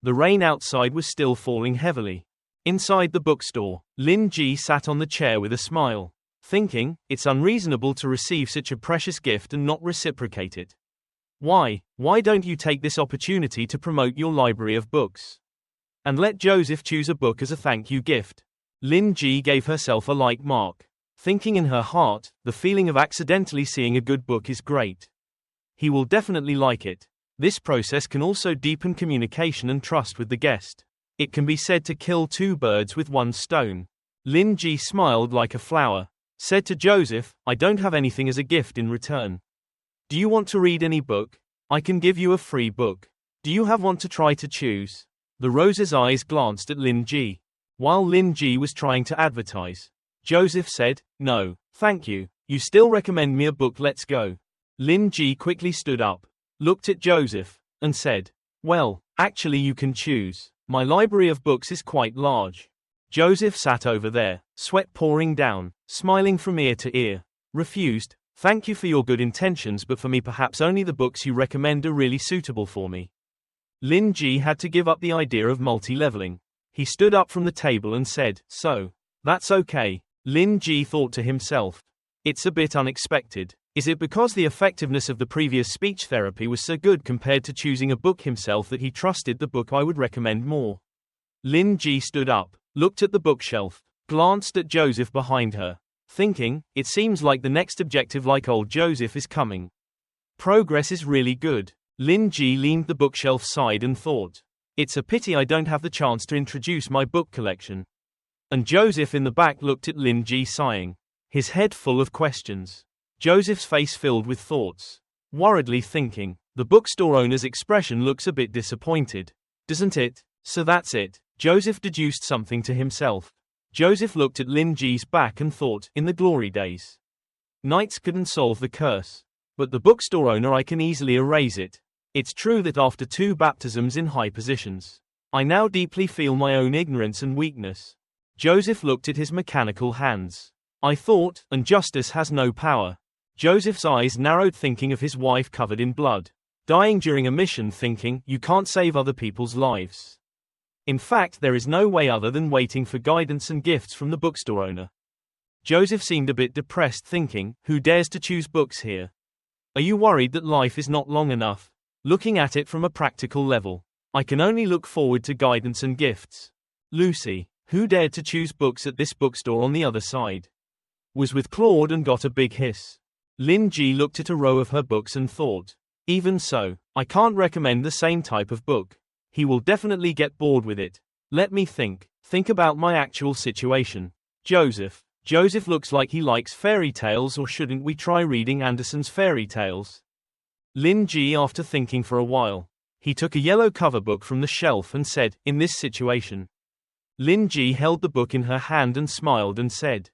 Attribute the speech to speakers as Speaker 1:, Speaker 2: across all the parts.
Speaker 1: The rain outside was still falling heavily. Inside the bookstore, Lin Ji sat on the chair with a smile, thinking, it's unreasonable to receive such a precious gift and not reciprocate it. Why don't you take this opportunity to promote your library of books? And let Joseph choose a book as a thank you gift. Lin Ji gave herself a like mark, thinking in her heart, the feeling of accidentally seeing a good book is great. He will definitely like it. This process can also deepen communication and trust with the guest. It can be said to kill two birds with one stone. Lin Ji smiled like a flower, said to Joseph, I don't have anything as a gift in return. Do you want to read any book? I can give you a free book. Do you have one to try to choose? The rose's eyes glanced at Lin Ji. While Lin Ji was trying to advertise, Joseph said, no, thank you. You still recommend me a book, let's go. Lin Ji quickly stood up, looked at Joseph, and said, well, actually you can choose. My library of books is quite large. Joseph sat over there, sweat pouring down, smiling from ear to ear. Refused, thank you for your good intentions, but for me perhaps only the books you recommend are really suitable for me. Lin Ji had to give up the idea of multi-leveling. He stood up from the table and said, so, that's okay. Lin Ji thought to himself, it's a bit unexpected. Is it because the effectiveness of the previous speech therapy was so good compared to choosing a book himself that he trusted the book I would recommend more? Lin Ji stood up, looked at the bookshelf, glanced at Joseph behind her, thinking, it seems like the next objective like old Joseph is coming. Progress is really good. Lin Ji leaned the bookshelf side and thought, it's a pity I don't have the chance to introduce my book collection. And Joseph in the back looked at Lin Ji sighing, his head full of questions. Joseph's face filled with thoughts, worriedly thinking, the bookstore owner's expression looks a bit disappointed. Doesn't it? So that's it. Joseph deduced something to himself. Joseph looked at Lin Ji's back and thought, in the glory days, knights couldn't solve the curse. But the bookstore owner, I can easily erase it. It's true that after 2 baptisms in high positions, I now deeply feel my own ignorance and weakness. Joseph looked at his mechanical hands. I thought, and justice has no power. Joseph's eyes narrowed, thinking of his wife covered in blood, dying during a mission, thinking, you can't save other people's lives. In fact, there is no way other than waiting for guidance and gifts from the bookstore owner. Joseph seemed a bit depressed, thinking, who dares to choose books here? Are you worried that life is not long enough? Looking at it from a practical level, I can only look forward to guidance and gifts. Lucy, who dared to choose books at this bookstore on the other side, was with Claude and got a big hiss. Lin Ji looked at a row of her books and thought, even so, I can't recommend the same type of book. He will definitely get bored with it. Let me think about my actual situation. Joseph looks like he likes fairy tales, or shouldn't we try reading Andersen's fairy tales? Lin Ji, after thinking for a while, he took a yellow cover book from the shelf and said, in this situation. Lin Ji held the book in her hand and smiled and said,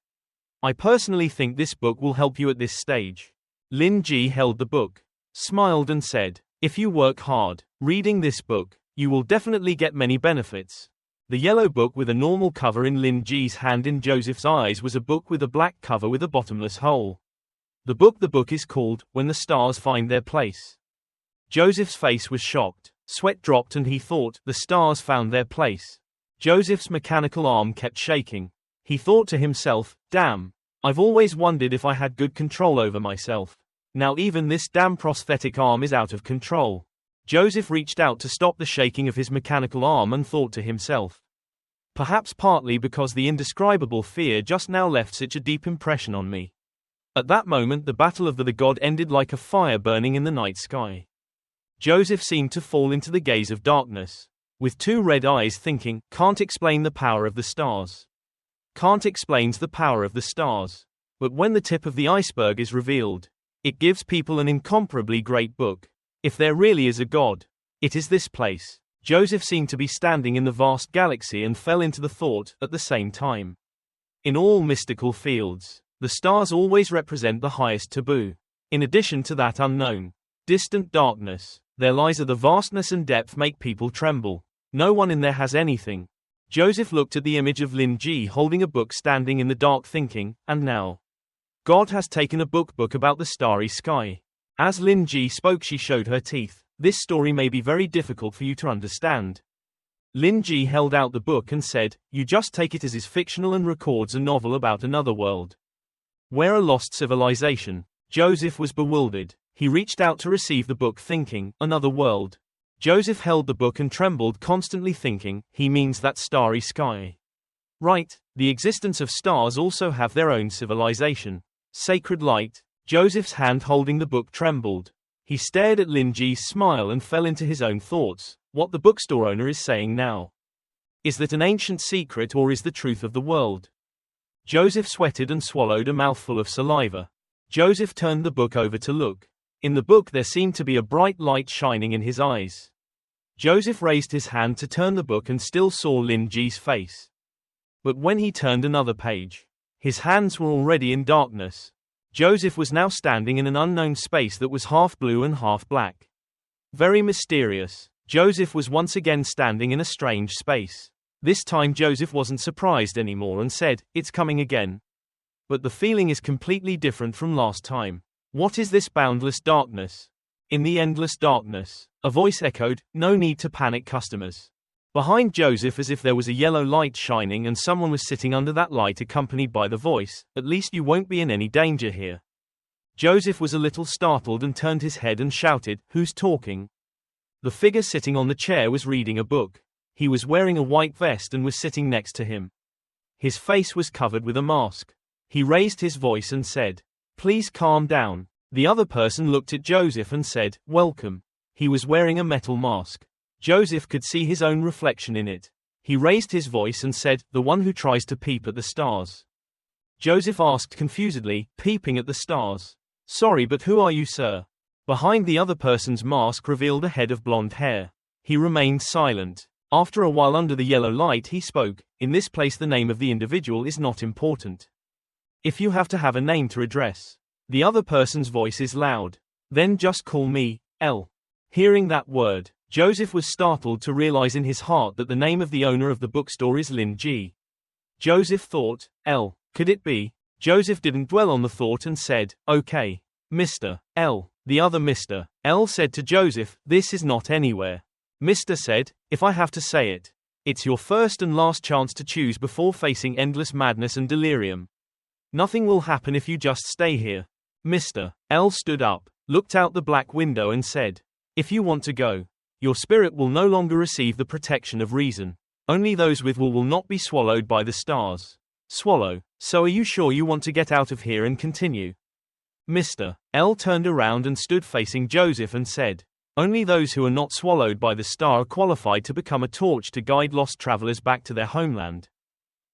Speaker 1: I personally think this book will help you at this stage. Lin Ji held the book, smiled and said, if you work hard, reading this book, you will definitely get many benefits. The yellow book with a normal cover in Lin Ji's hand, in Joseph's eyes, was a book with a black cover with a bottomless hole. The book is called, When the Stars Find Their Place. Joseph's face was shocked, sweat dropped, and he thought, the stars found their place. Joseph's mechanical arm kept shaking. He thought to himself, damn, I've always wondered if I had good control over myself. Now even this damn prosthetic arm is out of control. Joseph reached out to stop the shaking of his mechanical arm and thought to himself, perhaps partly because the indescribable fear just now left such a deep impression on me. At that moment the battle of the god ended like a fire burning in the night sky. Joseph seemed to fall into the gaze of darkness, with 2 red eyes, thinking, can't explain the power of the stars. Can't explains the power of the stars. But when the tip of the iceberg is revealed, it gives people an incomparably great book. If there really is a God, it is this place. Joseph seemed to be standing in the vast galaxy and fell into the thought, at the same time. In all mystical fields, the stars always represent the highest taboo. In addition to that unknown, distant darkness, their lies of the vastness and depth make people tremble. No one in there has anything. Joseph looked at the image of Lin Ji holding a book standing in the dark, thinking, and now God has taken a book about the starry sky. As Lin Ji spoke, she showed her teeth. This story may be very difficult for you to understand. Lin Ji held out the book and said, "You just take it as is fictional and records a novel about another world. Where a lost civilization." Joseph was bewildered. He reached out to receive the book thinking, another world. Joseph held the book and trembled, constantly thinking, he means that starry sky. Right, the existence of stars also have their own civilization. Sacred light. Joseph's hand holding the book trembled. He stared at Lin Ji's smile and fell into his own thoughts. What the bookstore owner is saying now. Is that an ancient secret or is the truth of the world? Joseph sweated and swallowed a mouthful of saliva. Joseph turned the book over to look. In the book there seemed to be a bright light shining in his eyes. Joseph raised his hand to turn the book and still saw Lin Ji's face. But when he turned another page, his hands were already in darkness. Joseph was now standing in an unknown space that was half blue and half black. Very mysterious. Joseph was once again standing in a strange space. This time Joseph wasn't surprised anymore and said, "It's coming again." But the feeling is completely different from last time. What is this boundless darkness? In the endless darkness, a voice echoed, "No need to panic, customers." Behind Joseph, as if there was a yellow light shining and someone was sitting under that light accompanied by the voice, "At least you won't be in any danger here." Joseph was a little startled and turned his head and shouted, "Who's talking?" The figure sitting on the chair was reading a book. He was wearing a white vest and was sitting next to him. His face was covered with a mask. He raised his voice and said, "Please calm down." The other person looked at Joseph and said, "Welcome." He was wearing a metal mask. Joseph could see his own reflection in it. He raised his voice and said, "The one who tries to peep at the stars." Joseph asked confusedly, "Peeping at the stars? Sorry, but who are you, sir?" Behind the other person's mask revealed a head of blonde hair. He remained silent. After a while under the yellow light he spoke, "In this place the name of the individual is not important. If you have to have a name to address the other person's voice is loud, then just call me L." Hearing that word, Joseph was startled to realize in his heart that the name of the owner of the bookstore is Lin Ji. Joseph thought, L. Could it be? Joseph didn't dwell on the thought and said, "Okay. Mr. L." The other Mr. L said to Joseph, "This is not anywhere." Mr. said, "If I have to say it, it's your first and last chance to choose before facing endless madness and delirium. Nothing will happen if you just stay here." Mr. L stood up, looked out the black window and said, "If you want to go, your spirit will no longer receive the protection of reason. Only those with will not be swallowed by the stars." Swallow. So are you sure you want to get out of here and continue? Mr. L turned around and stood facing Joseph and said, "Only those who are not swallowed by the star are qualified to become a torch to guide lost travelers back to their homeland."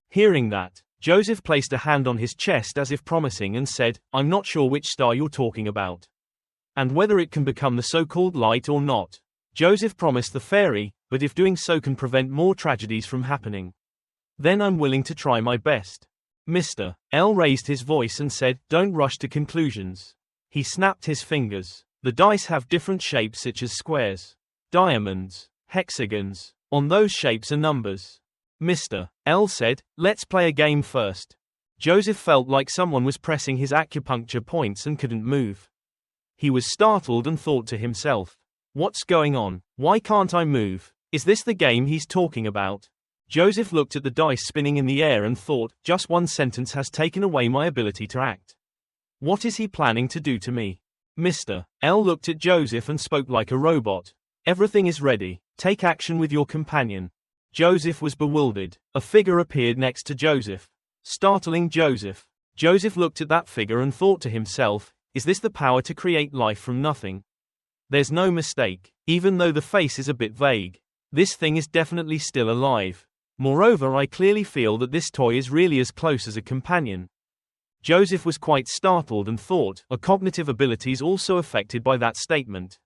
Speaker 1: Hearing that, Joseph placed a hand on his chest as if promising and said, "I'm not sure which star you're talking about. And whether it can become the so-called light or not." Joseph promised the fairy, "But if doing so can prevent more tragedies from happening, then I'm willing to try my best." Mr. L raised his voice and said, "Don't rush to conclusions." He snapped his fingers. The dice have different shapes such as squares, diamonds, hexagons. On those shapes are numbers. Mr. L said, "Let's play a game first." Joseph felt like someone was pressing his acupuncture points and couldn't move. He was startled and thought to himself, "What's going on? Why can't I move? Is this the game he's talking about?" Joseph looked at the dice spinning in the air and thought, just one sentence has taken away my ability to act. What is he planning to do to me? Mr. L looked at Joseph and spoke like a robot. "Everything is ready. Take action with your companion." Joseph was bewildered. A figure appeared next to Joseph, startling Joseph. Joseph looked at that figure and thought to himself, is this the power to create life from nothing? There's no mistake, even though the face is a bit vague. This thing is definitely still alive. Moreover, I clearly feel that this toy is really as close as a companion. Joseph was quite startled and thought, are cognitive abilities also affected by that statement?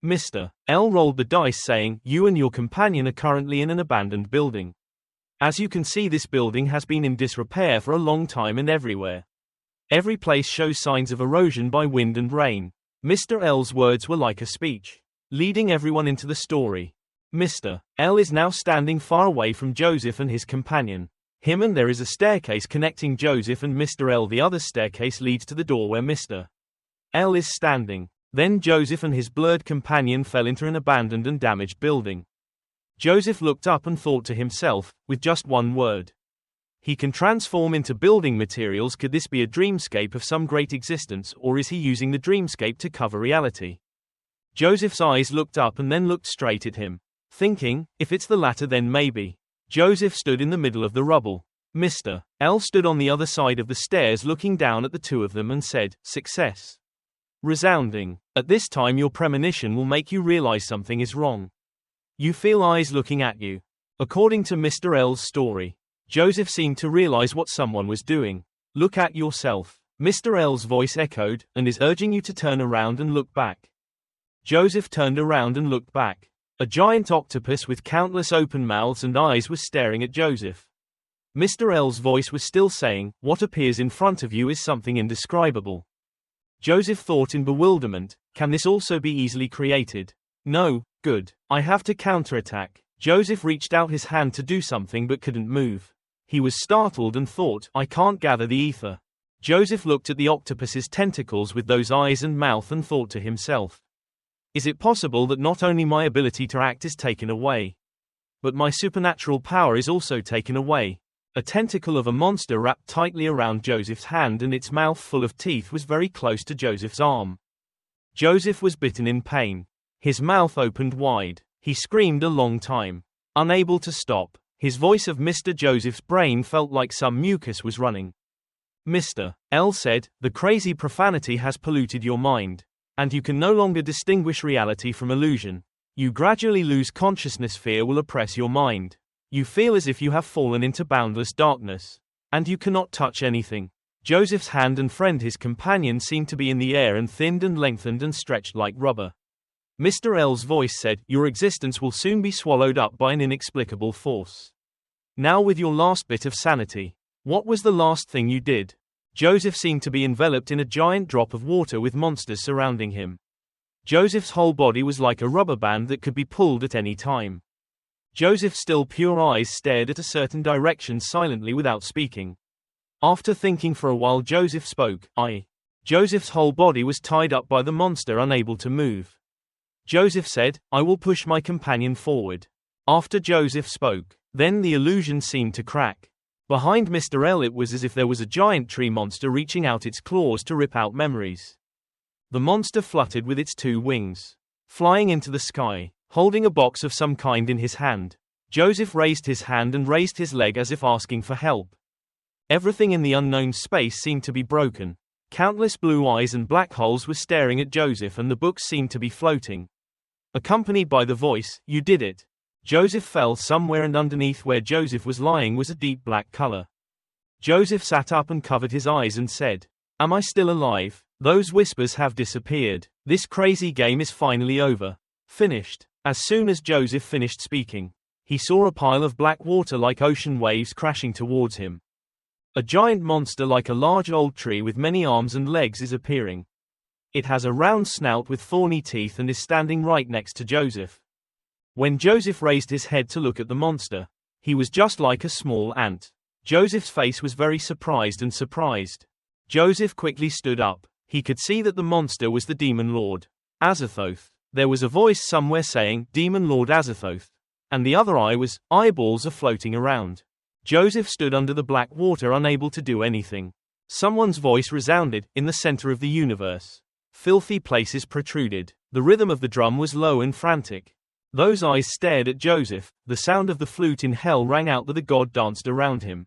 Speaker 1: Mr. L rolled the dice saying, "You and your companion are currently in an abandoned building. As you can see, this building has been in disrepair for a long time and everywhere. Every place shows signs of erosion by wind and rain." Mr. L's words were like a speech, leading everyone into the story. Mr. L is now standing far away from Joseph and his companion. Him and there is a staircase connecting Joseph and Mr. L. The other staircase leads to the door where Mr. L is standing. Then Joseph and his blurred companion fell into an abandoned and damaged building. Joseph looked up and thought to himself, with just one word. He can transform into building materials. Could this be a dreamscape of some great existence, or is he using the dreamscape to cover reality? Joseph's eyes looked up and then looked straight at him, thinking, if it's the latter then maybe. Joseph stood in the middle of the rubble. Mr. L stood on the other side of the stairs looking down at the two of them and said, success. Resounding. At this time your premonition will make you realize something is wrong. You feel eyes looking at you. According to Mr. L's story, Joseph seemed to realize what someone was doing. Look at yourself. Mr. L's voice echoed, and is urging you to turn around and look back. Joseph turned around and looked back. A giant octopus with countless open mouths and eyes was staring at Joseph. Mr. L's voice was still saying, what appears in front of you is something indescribable. Joseph thought in bewilderment, can this also be easily created? No, good. I have to counterattack. Joseph reached out his hand to do something but couldn't move. He was startled and thought, I can't gather the ether. Joseph looked at the octopus's tentacles with those eyes and mouth and thought to himself, is it possible that not only my ability to act is taken away, but my supernatural power is also taken away? A tentacle of a monster wrapped tightly around Joseph's hand and its mouth full of teeth was very close to Joseph's arm. Joseph was bitten in pain. His mouth opened wide. He screamed a long time, unable to stop. His voice of Mr. Joseph's brain felt like some mucus was running. Mr. L said, the crazy profanity has polluted your mind, and you can no longer distinguish reality from illusion. You gradually lose consciousness. Fear will oppress your mind. You feel as if you have fallen into boundless darkness, and you cannot touch anything. Joseph's hand and friend his companion seemed to be in the air and thinned and lengthened and stretched like rubber. Mr. L's voice said, your existence will soon be swallowed up by an inexplicable force. Now with your last bit of sanity. What was the last thing you did? Joseph seemed to be enveloped in a giant drop of water with monsters surrounding him. Joseph's whole body was like a rubber band that could be pulled at any time. Joseph's still pure eyes stared at a certain direction silently without speaking. After thinking for a while Joseph spoke, Joseph's whole body was tied up by the monster, unable to move. Joseph said, I will push my companion forward. After Joseph spoke, then the illusion seemed to crack. Behind Mr. L it was as if there was a giant tree monster reaching out its claws to rip out memories. The monster fluttered with its two wings, flying into the sky, holding a box of some kind in his hand. Joseph raised his hand and raised his leg as if asking for help. Everything in the unknown space seemed to be broken. Countless blue eyes and black holes were staring at Joseph and the books seemed to be floating. Accompanied by the voice, you did it. Joseph fell somewhere and underneath where Joseph was lying was a deep black color. Joseph sat up and covered his eyes and said, am I still alive? Those whispers have disappeared. This crazy game is finally over. Finished. As soon as Joseph finished speaking, he saw a pile of black water like ocean waves crashing towards him. A giant monster like a large old tree with many arms and legs is appearing. It has a round snout with thorny teeth and is standing right next to Joseph. When Joseph raised his head to look at the monster, he was just like a small ant. Joseph's face was very surprised. Joseph quickly stood up. He could see that the monster was the demon lord, Azathoth. There was a voice somewhere saying, Demon Lord Azathoth. And the other eye was, eyeballs are floating around. Joseph stood under the black water unable to do anything. Someone's voice resounded, in the center of the universe. Filthy places protruded. The rhythm of the drum was low and frantic. Those eyes stared at Joseph. The sound of the flute in hell rang out that the god danced around him.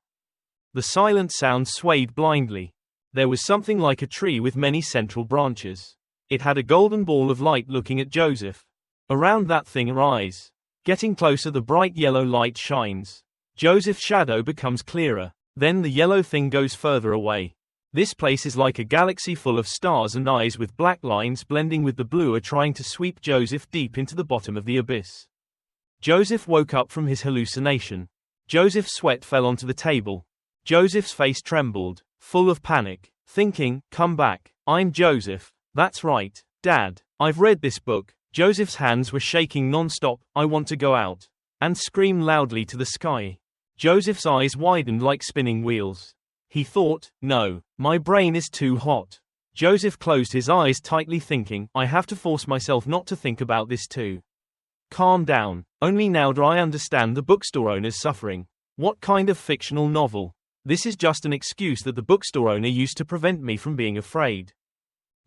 Speaker 1: The silent sound swayed blindly. There was something like a tree with many central branches. It had a golden ball of light looking at Joseph. Around that thing are eyes. Getting closer, the bright yellow light shines. Joseph's shadow becomes clearer. Then the yellow thing goes further away. This place is like a galaxy full of stars, and eyes with black lines blending with the blue are trying to sweep Joseph deep into the bottom of the abyss. Joseph woke up from his hallucination. Joseph's sweat fell onto the table. Joseph's face trembled, full of panic, thinking, come back. I'm Joseph. That's right, Dad. I've read this book. Joseph's hands were shaking non-stop. I want to go out and scream loudly to the sky. Joseph's eyes widened like spinning wheels. He thought, no, my brain is too hot. Joseph closed his eyes tightly thinking, I have to force myself not to think about this too. Calm down. Only now do I understand the bookstore owner's suffering. What kind of fictional novel? This is just an excuse that the bookstore owner used to prevent me from being afraid.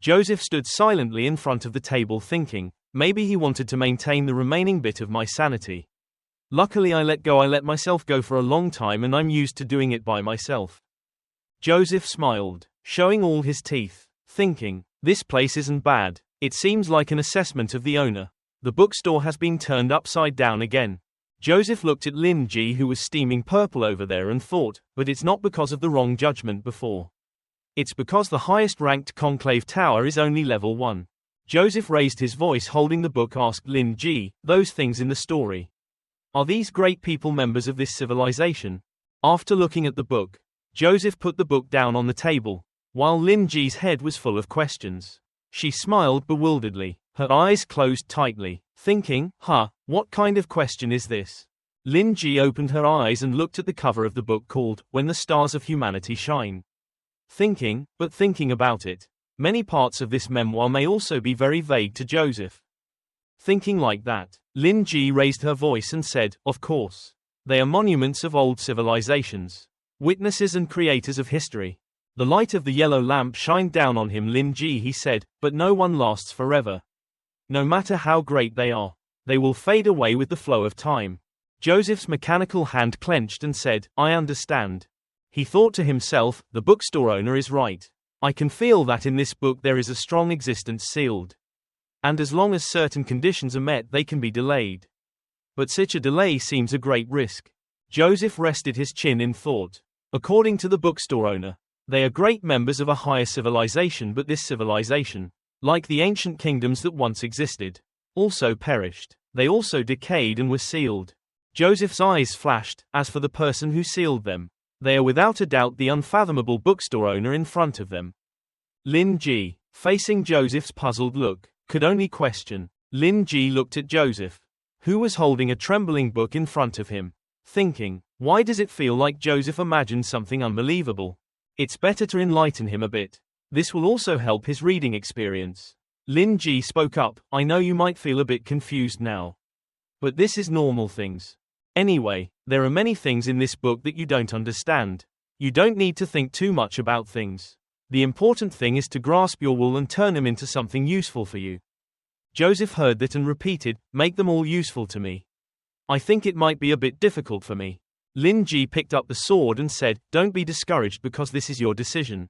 Speaker 1: Joseph stood silently in front of the table thinking, maybe he wanted to maintain the remaining bit of my sanity. Luckily I let myself go for a long time, and I'm used to doing it by myself. Joseph smiled, showing all his teeth, thinking, this place isn't bad. It seems like an assessment of the owner. The bookstore has been turned upside down again. Joseph looked at Lin Ji, who was steaming purple over there, and thought, but it's not because of the wrong judgment before. It's because the highest ranked conclave tower is only level 1. Joseph raised his voice holding the book, asked Lin Ji, those things in the story. Are these great people members of this civilization? After looking at the book, Joseph put the book down on the table, while Lin Ji's head was full of questions. She smiled bewilderedly, her eyes closed tightly, thinking, what kind of question is this? Lin Ji opened her eyes and looked at the cover of the book called, When the Stars of Humanity Shine. Thinking about it. Many parts of this memoir may also be very vague to Joseph. Thinking like that, Lin Ji raised her voice and said, of course. They are monuments of old civilizations. Witnesses and creators of history. The light of the yellow lamp shined down on him. Lin Ji, he said, but no one lasts forever. No matter how great they are, they will fade away with the flow of time. Joseph's mechanical hand clenched and said, I understand. He thought to himself, the bookstore owner is right. I can feel that in this book there is a strong existence sealed. And as long as certain conditions are met, they can be delayed. But such a delay seems a great risk. Joseph rested his chin in thought. According to the bookstore owner, they are great members of a higher civilization, but this civilization, like the ancient kingdoms that once existed, also perished. They also decayed and were sealed. Joseph's eyes flashed. As for the person who sealed them, they are without a doubt the unfathomable bookstore owner in front of them. Lin Ji, facing Joseph's puzzled look, could only question. Lin Ji looked at Joseph, who was holding a trembling book in front of him, thinking, why does it feel like Joseph imagined something unbelievable? It's better to enlighten him a bit. This will also help his reading experience. Lin Ji spoke up, I know you might feel a bit confused now. But this is normal things. Anyway, there are many things in this book that you don't understand. You don't need to think too much about things. The important thing is to grasp your wool and turn them into something useful for you. Joseph heard that and repeated, make them all useful to me. I think it might be a bit difficult for me. Lin Ji picked up the sword and said, don't be discouraged because this is your decision.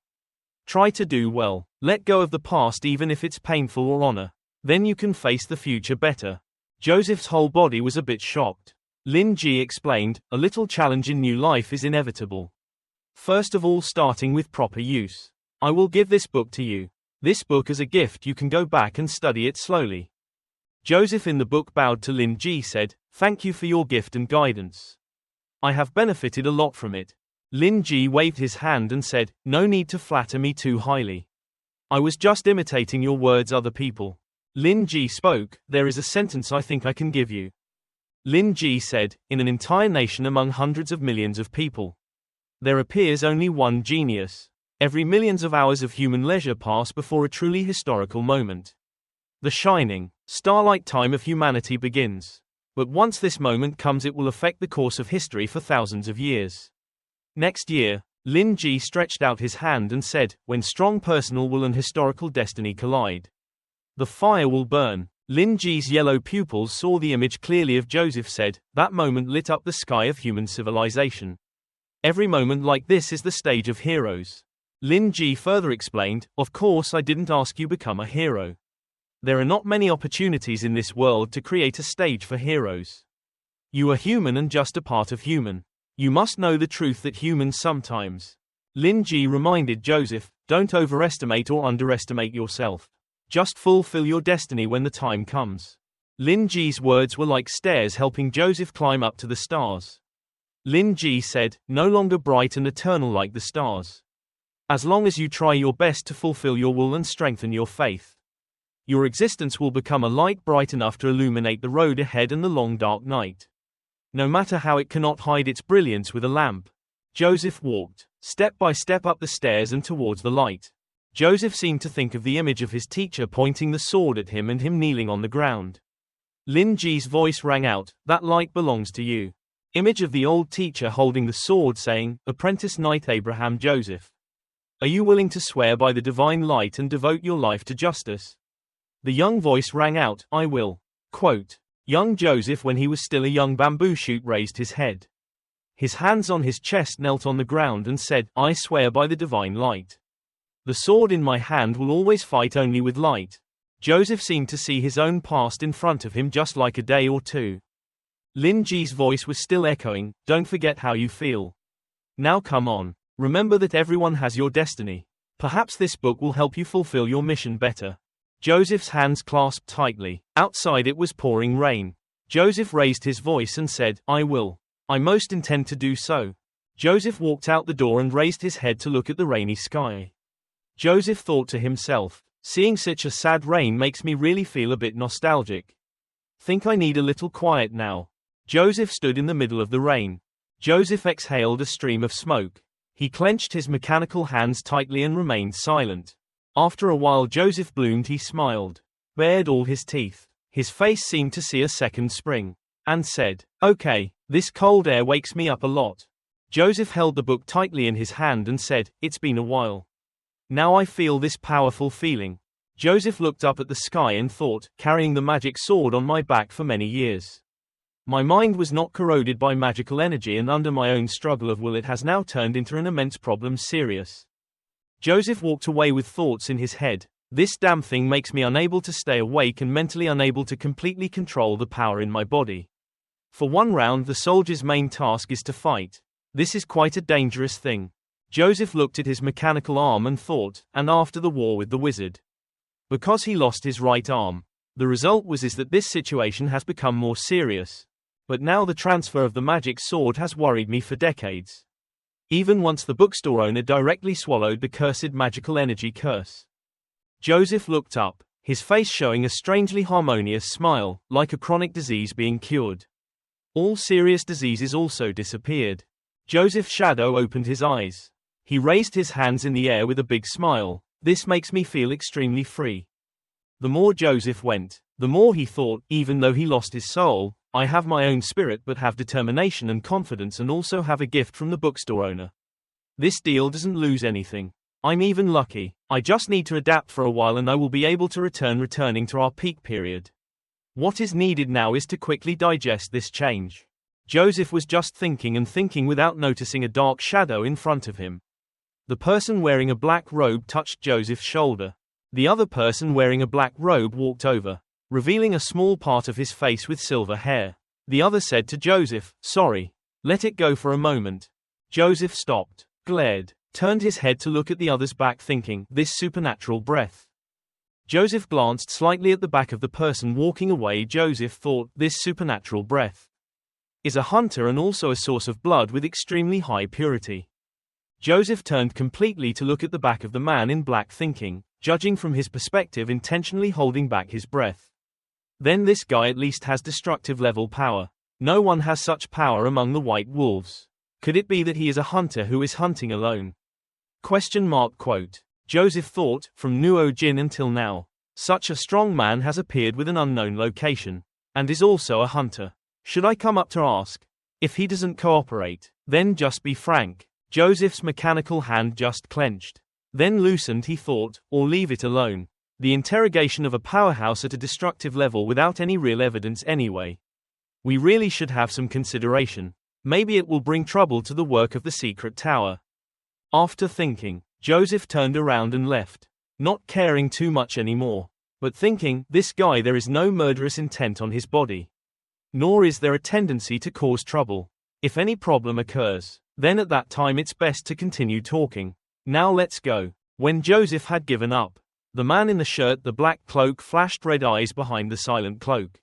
Speaker 1: Try to do well. Let go of the past even if it's painful or honor. Then you can face the future better. Joseph's whole body was a bit shocked. Lin Ji explained, a little challenge in new life is inevitable. First of all, starting with proper use. I will give this book to you. This book is a gift. You can go back and study it slowly. Joseph in the book bowed to Lin Ji, said, thank you for your gift and guidance. I have benefited a lot from it. Lin Ji waved his hand and said, no need to flatter me too highly. I was just imitating your words, other people. Lin Ji spoke, there is a sentence I think I can give you. Lin Ji said, in an entire nation among hundreds of millions of people, there appears only one genius. Every millions of hours of human leisure pass before a truly historical moment. The shining, starlight time of humanity begins. But once this moment comes, it will affect the course of history for thousands of years. Next year, Lin Ji stretched out his hand and said, when strong personal will and historical destiny collide, the fire will burn. Lin Ji's yellow pupils saw the image clearly of Joseph said, that moment lit up the sky of human civilization. Every moment like this is the stage of heroes. Lin Ji further explained, of course I didn't ask you become a hero. There are not many opportunities in this world to create a stage for heroes. You are human and just a part of human. You must know the truth that humans sometimes. Lin Ji reminded Joseph, don't overestimate or underestimate yourself. Just fulfill your destiny when the time comes. Lin Ji's words were like stairs helping Joseph climb up to the stars. Lin Ji said, no longer bright and eternal like the stars. As long as you try your best to fulfill your will and strengthen your faith, your existence will become a light bright enough to illuminate the road ahead and the long dark night. No matter how it cannot hide its brilliance with a lamp. Joseph walked, step by step up the stairs and towards the light. Joseph seemed to think of the image of his teacher pointing the sword at him and him kneeling on the ground. Lin Ji's voice rang out, that light belongs to you. Image of the old teacher holding the sword saying, Apprentice Knight Abraham Joseph. Are you willing to swear by the divine light and devote your life to justice? The young voice rang out, I will. Quote, young Joseph, when he was still a young bamboo shoot, raised his head. His hands on his chest, knelt on the ground and said, I swear by the divine light. The sword in my hand will always fight only with light. Joseph seemed to see his own past in front of him just like a day or two. Lin Ji's voice was still echoing, don't forget how you feel. Now come on. Remember that everyone has your destiny. Perhaps this book will help you fulfill your mission better. Joseph's hands clasped tightly. Outside it was pouring rain. Joseph raised his voice and said, I will. I most intend to do so. Joseph walked out the door and raised his head to look at the rainy sky. Joseph thought to himself, seeing such a sad rain makes me really feel a bit nostalgic. Think I need a little quiet now. Joseph stood in the middle of the rain. Joseph exhaled a stream of smoke. He clenched his mechanical hands tightly and remained silent. After a while Joseph bloomed. He smiled, bared all his teeth. His face seemed to see a second spring, and said, okay, this cold air wakes me up a lot. Joseph held the book tightly in his hand and said, it's been a while. Now I feel this powerful feeling. Joseph looked up at the sky and thought, carrying the magic sword on my back for many years. My mind was not corroded by magical energy, and under my own struggle of will it has now turned into an immense problem. Serious. Joseph walked away with thoughts in his head. This damn thing makes me unable to stay awake and mentally unable to completely control the power in my body. For one round the soldier's main task is to fight. This is quite a dangerous thing. Joseph looked at his mechanical arm and thought, and after the war with the wizard. Because he lost his right arm. The result was that this situation has become more serious. But now the transfer of the magic sword has worried me for decades. Even once the bookstore owner directly swallowed the cursed magical energy curse. Joseph looked up, his face showing a strangely harmonious smile, like a chronic disease being cured. All serious diseases also disappeared. Joseph's shadow opened his eyes. He raised his hands in the air with a big smile. This makes me feel extremely free. The more Joseph went, the more he thought, even though he lost his soul, I have my own spirit but have determination and confidence and also have a gift from the bookstore owner. This deal doesn't lose anything. I'm even lucky. I just need to adapt for a while and I will be able to returning to our peak period. What is needed now is to quickly digest this change. Joseph was just thinking and thinking without noticing a dark shadow in front of him. The person wearing a black robe touched Joseph's shoulder. The other person wearing a black robe walked over, revealing a small part of his face with silver hair. The other said to Joseph, sorry. Let it go for a moment. Joseph stopped, glared, turned his head to look at the other's back thinking, this supernatural breath. Joseph glanced slightly at the back of the person walking away. Joseph thought, this supernatural breath is a hunter and also a source of blood with extremely high purity. Joseph turned completely to look at the back of the man in black thinking, judging from his perspective, intentionally holding back his breath. Then this guy at least has destructive level power. No one has such power among the white wolves. Could it be that he is a hunter who is hunting alone? Quote. Joseph thought, from Nuo Jin until now, such a strong man has appeared with an unknown location, and is also a hunter. Should I come up to ask? If he doesn't cooperate, then just be frank. Joseph's mechanical hand just clenched. Then loosened, he thought, or leave it alone. The interrogation of a powerhouse at a destructive level without any real evidence anyway. We really should have some consideration. Maybe it will bring trouble to the work of the secret tower. After thinking, Joseph turned around and left, not caring too much anymore, but thinking, this guy, there is no murderous intent on his body. Nor is there a tendency to cause trouble. If any problem occurs, then at that time it's best to continue talking. Now let's go. When Joseph had given up, the man in the shirt, the black cloak, flashed red eyes behind the silent cloak.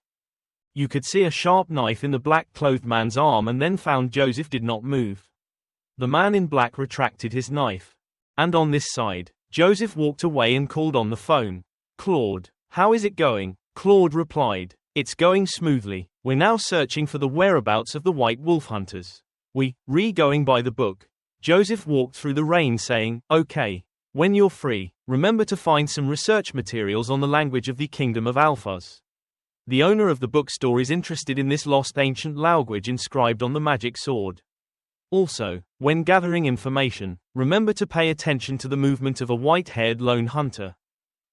Speaker 1: You could see a sharp knife in the black-clothed man's arm and then found Joseph did not move. The man in black retracted his knife. And on this side, Joseph walked away and called on the phone. Claude, how is it going? Claude replied, it's going smoothly. We're now searching for the whereabouts of the white wolf hunters. Going by the book. Joseph walked through the rain saying, okay. When you're free, remember to find some research materials on the language of the Kingdom of Alphas. The owner of the bookstore is interested in this lost ancient language inscribed on the magic sword. Also, when gathering information, remember to pay attention to the movement of a white-haired lone hunter.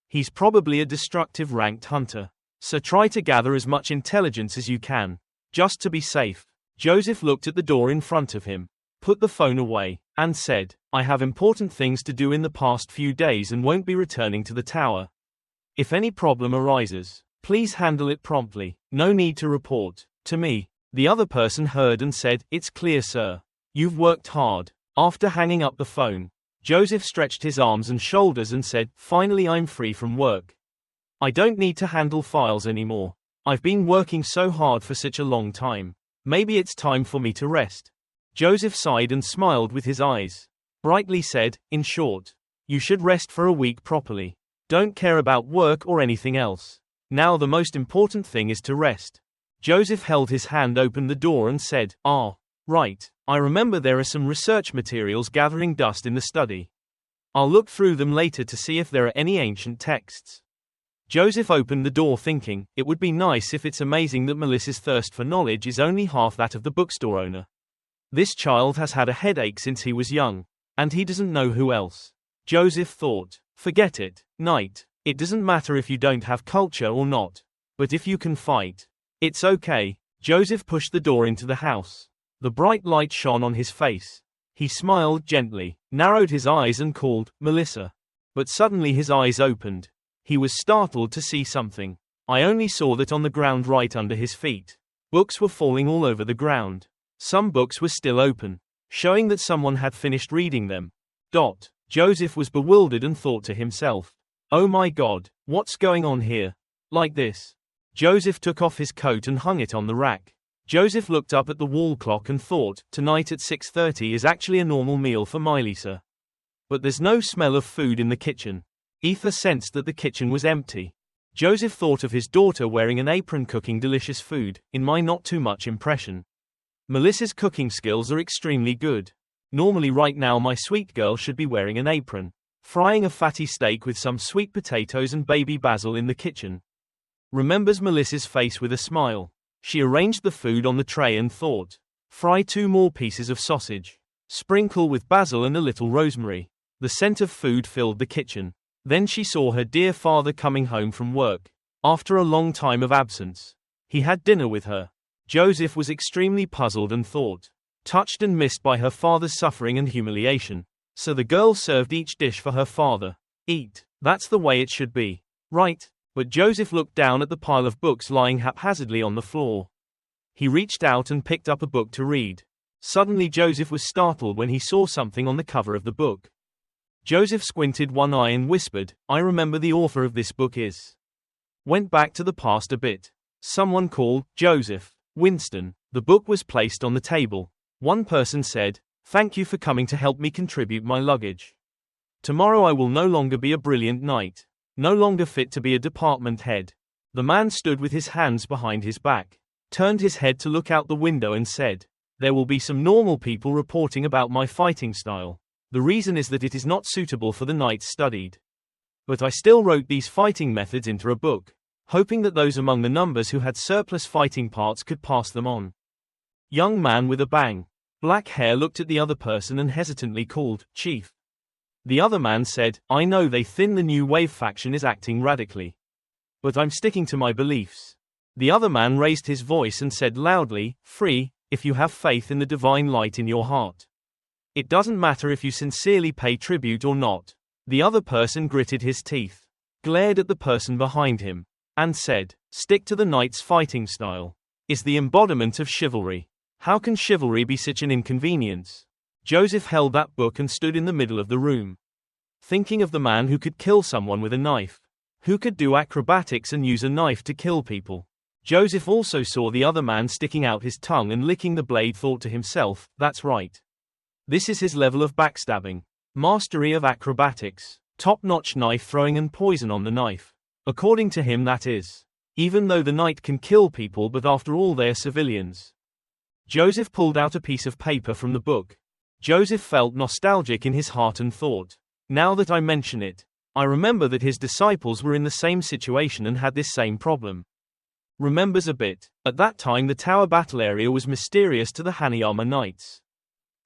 Speaker 1: He's probably a destructive ranked hunter. So try to gather as much intelligence as you can, just to be safe. Joseph looked at the door in front of him, put the phone away, and said, I have important things to do in the past few days and won't be returning to the tower. If any problem arises, please handle it promptly. No need to report to me. The other person heard and said, It's clear, sir. You've worked hard. After hanging up the phone, Joseph stretched his arms and shoulders and said, Finally, I'm free from work. I don't need to handle files anymore. I've been working so hard for such a long time. Maybe it's time for me to rest. Joseph sighed and smiled with his eyes. Brightly said, In short, you should rest for a week properly. Don't care about work or anything else. Now the most important thing is to rest. Joseph held his hand open the door and said, Right. I remember there are some research materials gathering dust in the study. I'll look through them later to see if there are any ancient texts. Joseph opened the door thinking, it would be nice if it's amazing that Melissa's thirst for knowledge is only half that of the bookstore owner. This child has had a headache since he was young, and he doesn't know who else. Joseph thought, forget it, Knight. It doesn't matter if you don't have culture or not. But if you can fight, it's okay. Joseph pushed the door into the house. The bright light shone on his face. He smiled gently, narrowed his eyes and called, Melissa. But suddenly his eyes opened. He was startled to see something. I only saw that on the ground right under his feet. Books were falling all over the ground. Some books were still open, showing that someone had finished reading them. Joseph was bewildered and thought to himself, oh my God, what's going on here? Like this. Joseph took off his coat and hung it on the rack. Joseph looked up at the wall clock and thought, tonight at 6:30 is actually a normal meal for Melissa. But there's no smell of food in the kitchen. Ether sensed that the kitchen was empty. Joseph thought of his daughter wearing an apron cooking delicious food, in my not too much impression. Melissa's cooking skills are extremely good. Normally right now my sweet girl should be wearing an apron, frying a fatty steak with some sweet potatoes and baby basil in the kitchen. Remembers Melissa's face with a smile. She arranged the food on the tray and thought, fry 2 more pieces of sausage. Sprinkle with basil and a little rosemary. The scent of food filled the kitchen. Then she saw her dear father coming home from work. After a long time of absence, he had dinner with her. Joseph was extremely puzzled and thought, touched and missed by her father's suffering and humiliation. So the girl served each dish for her father. Eat. That's the way it should be. Right. But Joseph looked down at the pile of books lying haphazardly on the floor. He reached out and picked up a book to read. Suddenly Joseph was startled when he saw something on the cover of the book. Joseph squinted one eye and whispered, I remember the author of this book is. Went back to the past a bit. Someone called, Joseph. Winston. The book was placed on the table. One person said, thank you for coming to help me contribute my luggage. Tomorrow I will no longer be a brilliant knight. No longer fit to be a department head. The man stood with his hands behind his back, turned his head to look out the window and said, there will be some normal people reporting about my fighting style. The reason is that it is not suitable for the knights studied. But I still wrote these fighting methods into a book, hoping that those among the numbers who had surplus fighting parts could pass them on. Young man with a bang. Black hair looked at the other person and hesitantly called, Chief. The other man said, I know they thin the new wave faction is acting radically. But I'm sticking to my beliefs. The other man raised his voice and said loudly, free, if you have faith in the divine light in your heart. It doesn't matter if you sincerely pay tribute or not. The other person gritted his teeth, glared at the person behind him, and said, stick to the knight's fighting style. Is the embodiment of chivalry. How can chivalry be such an inconvenience? Joseph held that book and stood in the middle of the room, thinking of the man who could kill someone with a knife, who could do acrobatics and use a knife to kill people. Joseph also saw the other man sticking out his tongue and licking the blade, thought to himself, that's right. This is his level of backstabbing. Mastery of acrobatics, top-notch knife throwing and poison on the knife. According to him that is. Even though the knight can kill people, but after all they are civilians. Joseph pulled out a piece of paper from the book. Joseph felt nostalgic in his heart and thought, now that I mention it, I remember that his disciples were in the same situation and had this same problem. remembers a bit. At that time the tower battle area was mysterious to the Hanayama Knights.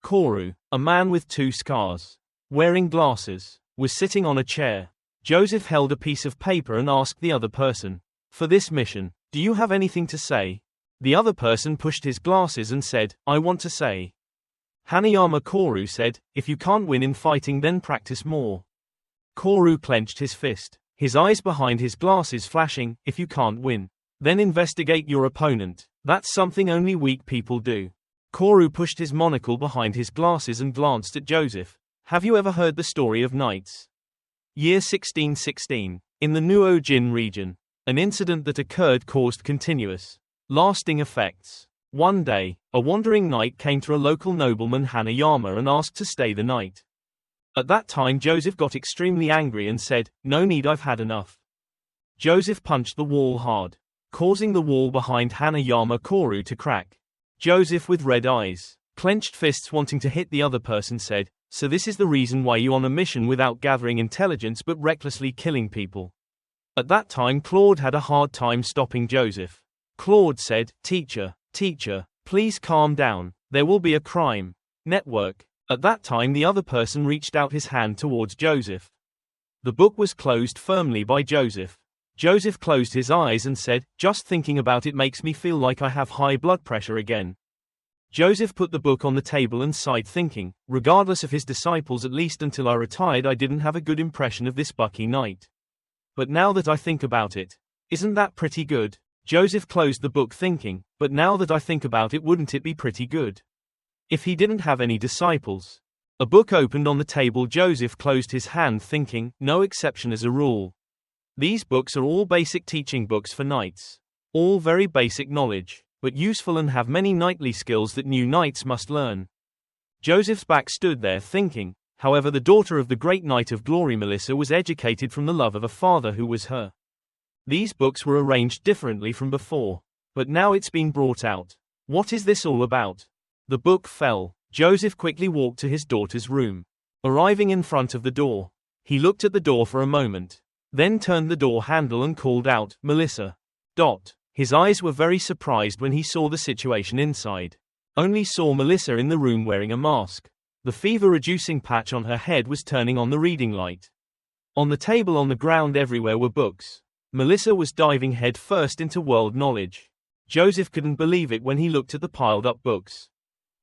Speaker 1: Koru, a man with 2 scars, wearing glasses, was sitting on a chair. Joseph held a piece of paper and asked the other person, "For this mission, do you have anything to say?" The other person pushed his glasses and said, "I want to say." Hanayama Koru said, "If you can't win in fighting then practice more." Koru clenched his fist, his eyes behind his glasses flashing, "If you can't win, then investigate your opponent. That's something only weak people do." Koru pushed his monocle behind his glasses and glanced at Joseph. "Have you ever heard the story of knights?" Year 1616. In the Nuo-jin region, an incident that occurred caused continuous, lasting effects. One day, a wandering knight came to a local nobleman Hanayama and asked to stay the night. At that time Joseph got extremely angry and said, "No need, I've had enough." Joseph punched the wall hard, causing the wall behind Hanayama Koru to crack. Joseph, with red eyes, clenched fists wanting to hit the other person, said, "So this is the reason why you're on a mission without gathering intelligence but recklessly killing people." At that time Claude had a hard time stopping Joseph. Claude said, Teacher, please calm down, there will be a crime network." At that time the other person reached out his hand towards Joseph. The book was closed firmly by Joseph. Joseph closed his eyes and said, "Just thinking about it makes me feel like I have high blood pressure again." Joseph put the book on the table and sighed, thinking, regardless of his disciples, at least until I retired I didn't have a good impression of this Bucky Knight. But now that I think about it, isn't that pretty good? Joseph closed the book thinking, but now that I think about it, wouldn't it be pretty good if he didn't have any disciples? A book opened on the table. Joseph closed his hand thinking, no exception as a rule. These books are all basic teaching books for knights. All very basic knowledge, but useful and have many knightly skills that new knights must learn. Joseph's back stood there thinking. However, the daughter of the great knight of glory Melissa was educated from the love of a father who was her. These books were arranged differently from before, but now it's been brought out. What is this all about? The book fell. Joseph quickly walked to his daughter's room. Arriving in front of the door, he looked at the door for a moment, then turned the door handle and called out, "Melissa." His eyes were very surprised when he saw the situation inside. Only saw Melissa in the room wearing a mask. The fever-reducing patch on her head was turning on the reading light. On the table on the ground everywhere were books. Melissa was diving head first into world knowledge. Joseph couldn't believe it when he looked at the piled-up books.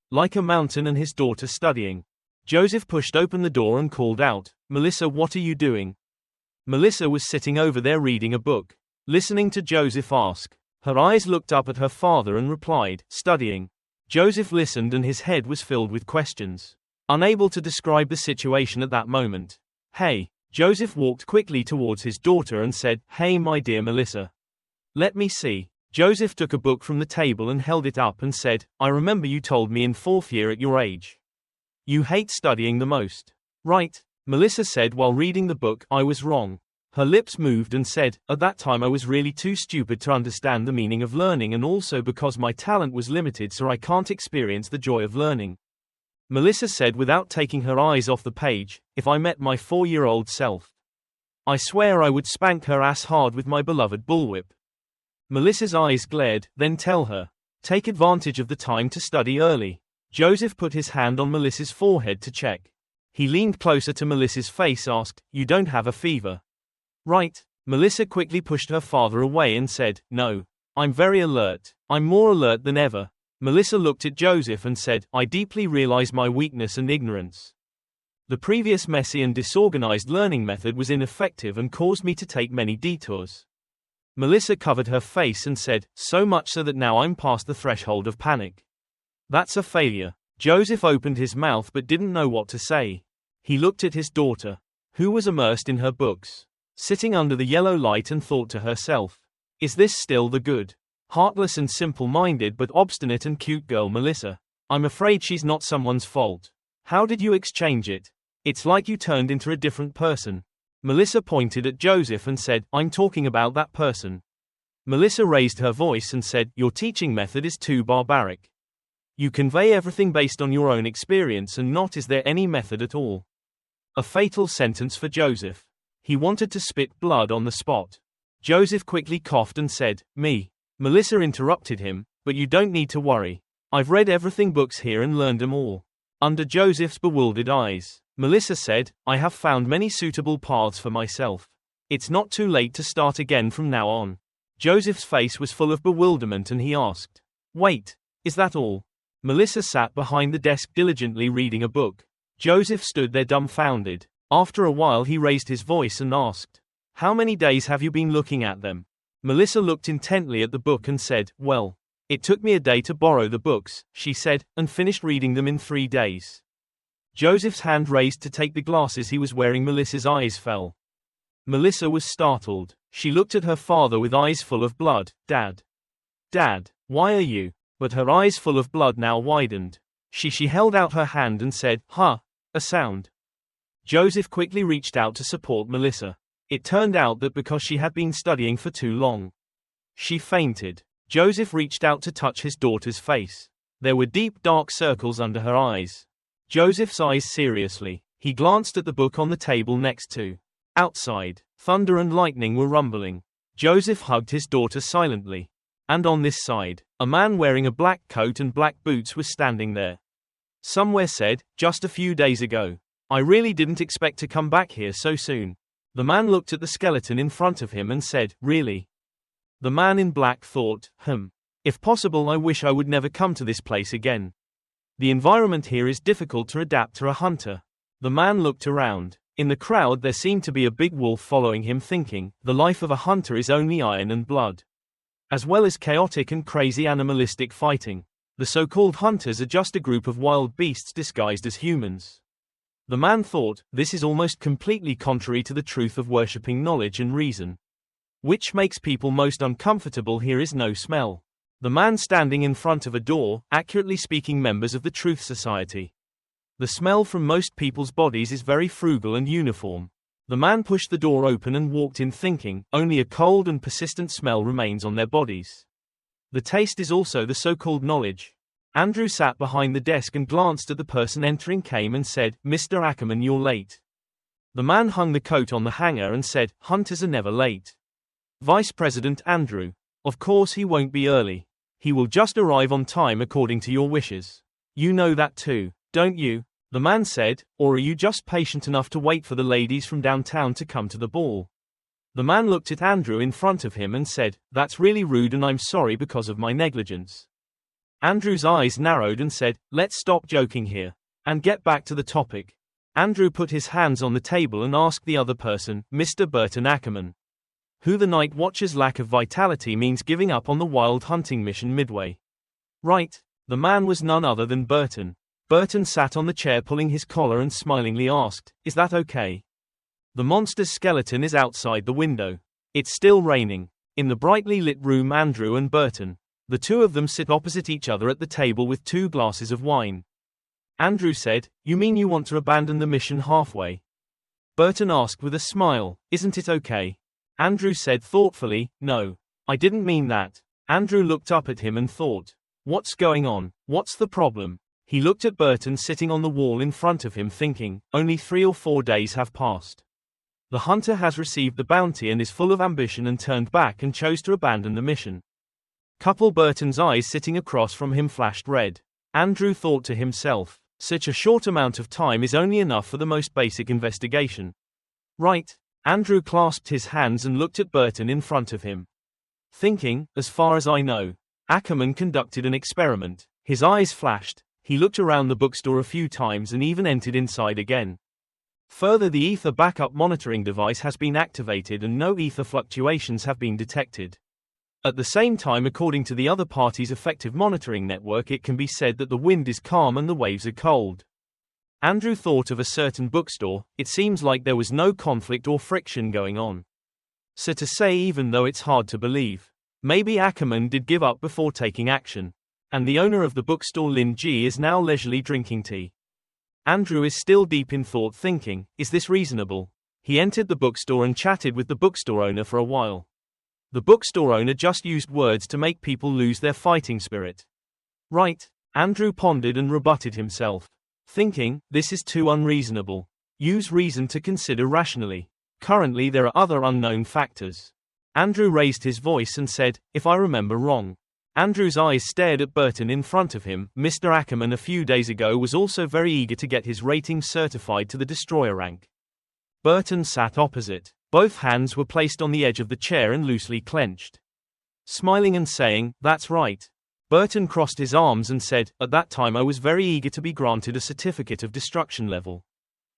Speaker 1: Like a mountain, and his daughter studying. Joseph pushed open the door and called out, "Melissa, what are you doing?" Melissa was sitting over there reading a book, listening to Joseph ask. Her eyes looked up at her father and replied, "Studying." Joseph listened and his head was filled with questions, unable to describe the situation at that moment. "Hey." Joseph walked quickly towards his daughter and said, "Hey, my dear Melissa. Let me see." Joseph took a book from the table and held it up and said, "I remember you told me in 4th year at your age you hate studying the most. Right?" Melissa said while reading the book. "I was wrong." Her lips moved and said, "At that time I was really too stupid to understand the meaning of learning, and also because my talent was limited, so I can't experience the joy of learning." Melissa said without taking her eyes off the page, "If I met my 4-year-old self, I swear I would spank her ass hard with my beloved bullwhip." Melissa's eyes glared. "Then tell her, take advantage of the time to study early." Joseph put his hand on Melissa's forehead to check. He leaned closer to Melissa's face, asked, "You don't have a fever, right?" Melissa quickly pushed her father away and said, "No. I'm very alert. I'm more alert than ever." Melissa looked at Joseph and said, "I deeply realize my weakness and ignorance. The previous messy and disorganized learning method was ineffective and caused me to take many detours." Melissa covered her face and said, "So much so that now I'm past the threshold of panic. That's a failure." Joseph opened his mouth but didn't know what to say. He looked at his daughter, who was immersed in her books, sitting under the yellow light, and thought to herself, "Is this still the good, heartless and simple-minded but obstinate and cute girl Melissa? I'm afraid she's not someone's fault. How did you exchange it? It's like you turned into a different person." Melissa pointed at Joseph and said, "I'm talking about that person." Melissa raised her voice and said, "Your teaching method is too barbaric. You convey everything based on your own experience and not is there any method at all." A fatal sentence for Joseph. He wanted to spit blood on the spot. Joseph quickly coughed and said, "Me." Melissa interrupted him, but you don't need to worry. I've read everything books here and learned them all. Under Joseph's bewildered eyes, Melissa said, I have found many suitable paths for myself. It's not too late to start again from now on. Joseph's face was full of bewilderment and he asked, wait, is that all? Melissa sat behind the desk diligently reading a book. Joseph stood there dumbfounded. After a while he raised his voice and asked, how many days have you been looking at them? Melissa looked intently at the book and said, well, it took me a day to borrow the books, she said, and finished reading them in 3 days. Joseph's hand raised to take the glasses he was wearing. Melissa's eyes fell. Melissa was startled. She looked at her father with eyes full of blood. Dad. Dad, why are you? But her eyes full of blood now widened. She held out her hand and said, a sound. Joseph quickly reached out to support Melissa. It turned out that because she had been studying for too long, she fainted. Joseph reached out to touch his daughter's face. There were deep dark circles under her eyes. Joseph's eyes seriously. He glanced at the book on the table next to. Outside, thunder and lightning were rumbling. Joseph hugged his daughter silently. And on this side, a man wearing a black coat and black boots was standing there. Somewhere said, just a few days ago. I really didn't expect to come back here so soon. The man looked at the skeleton in front of him and said, really? The man in black thought, if possible I wish I would never come to this place again. The environment here is difficult to adapt to a hunter. The man looked around. In the crowd there seemed to be a big wolf following him, thinking, the life of a hunter is only iron and blood. As well as chaotic and crazy animalistic fighting. The so-called hunters are just a group of wild beasts disguised as humans. The man thought, this is almost completely contrary to the truth of worshipping knowledge and reason. Which makes people most uncomfortable here is no smell. The man standing in front of a door, accurately speaking members of the Truth Society. The smell from most people's bodies is very frugal and uniform. The man pushed the door open and walked in thinking, only a cold and persistent smell remains on their bodies. The taste is also the so-called knowledge. Andrew sat behind the desk and glanced at the person entering, came and said, Mr. Ackerman, you're late. The man hung the coat on the hanger and said, hunters are never late. Vice President Andrew. Of course he won't be early. He will just arrive on time according to your wishes. You know that too, don't you? The man said, or are you just patient enough to wait for the ladies from downtown to come to the ball? The man looked at Andrew in front of him and said, that's really rude and I'm sorry because of my negligence. Andrew's eyes narrowed and said, let's stop joking here. And get back to the topic. Andrew put his hands on the table and asked the other person, Mr. Burton Ackerman. Who the Night Watcher's lack of vitality means giving up on the wild hunting mission midway. Right. The man was none other than Burton. Burton sat on the chair pulling his collar and smilingly asked, is that okay? The monster's skeleton is outside the window. It's still raining. In the brightly lit room, Andrew and Burton. The two of them sit opposite each other at the table with 2 glasses of wine. Andrew said, you mean you want to abandon the mission halfway? Burton asked with a smile, isn't it okay? Andrew said thoughtfully, no. I didn't mean that. Andrew looked up at him and thought, what's going on? What's the problem? He looked at Burton sitting on the wall in front of him thinking, only 3 or 4 days have passed. The hunter has received the bounty and is full of ambition and turned back and chose to abandon the mission. Couple Burton's eyes sitting across from him flashed red. Andrew thought to himself, such a short amount of time is only enough for the most basic investigation. Right. Andrew clasped his hands and looked at Burton in front of him. Thinking, as far as I know, Ackerman conducted an experiment. His eyes flashed. He looked around the bookstore a few times and even entered inside again. Further, the ether backup monitoring device has been activated and no ether fluctuations have been detected. At the same time, according to the other party's effective monitoring network, it can be said that the wind is calm and the waves are cold. Andrew thought of a certain bookstore. It seems like there was no conflict or friction going on. So to say, even though it's hard to believe, maybe Ackerman did give up before taking action. And the owner of the bookstore, Lin Ji, is now leisurely drinking tea. Andrew is still deep in thought, thinking, is this reasonable? He entered the bookstore and chatted with the bookstore owner for a while. The bookstore owner just used words to make people lose their fighting spirit. Right. Andrew pondered and rebutted himself. Thinking, this is too unreasonable. Use reason to consider rationally. Currently there are other unknown factors. Andrew raised his voice and said, "If I remember wrong." Andrew's eyes stared at Burton in front of him. Mr. Ackerman a few days ago was also very eager to get his rating certified to the destroyer rank. Burton sat opposite. Both hands were placed on the edge of the chair and loosely clenched. Smiling and saying, "That's right." Burton crossed his arms and said, "At that time I was very eager to be granted a certificate of destruction level."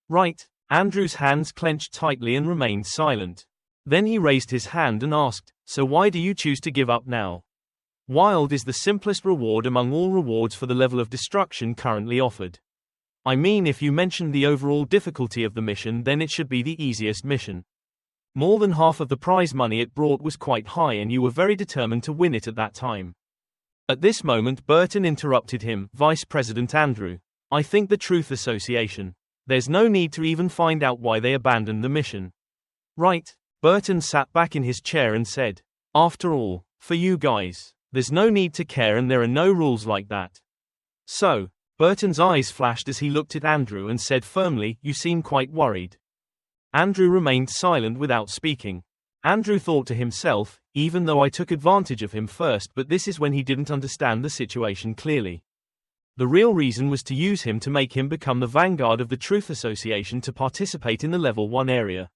Speaker 1: "Right." Andrew's hands clenched tightly and remained silent. Then he raised his hand and asked, "So why do you choose to give up now?" "Wild is the simplest reward among all rewards for the level of destruction currently offered. I mean, if you mentioned the overall difficulty of the mission, then it should be the easiest mission. More than half of the prize money it brought was quite high and you were very determined to win it at that time." At this moment Burton interrupted him. "Vice President Andrew, I think the Truth Association. There's no need to even find out why they abandoned the mission." "Right." Burton sat back in his chair and said, "After all, for you guys, there's no need to care and there are no rules like that." "So?" Burton's eyes flashed as he looked at Andrew and said firmly, "You seem quite worried." Andrew remained silent without speaking. Andrew thought to himself, even though I took advantage of him first, but this is when he didn't understand the situation clearly. The real reason was to use him to make him become the vanguard of the Truth Association to participate in the level 1 area.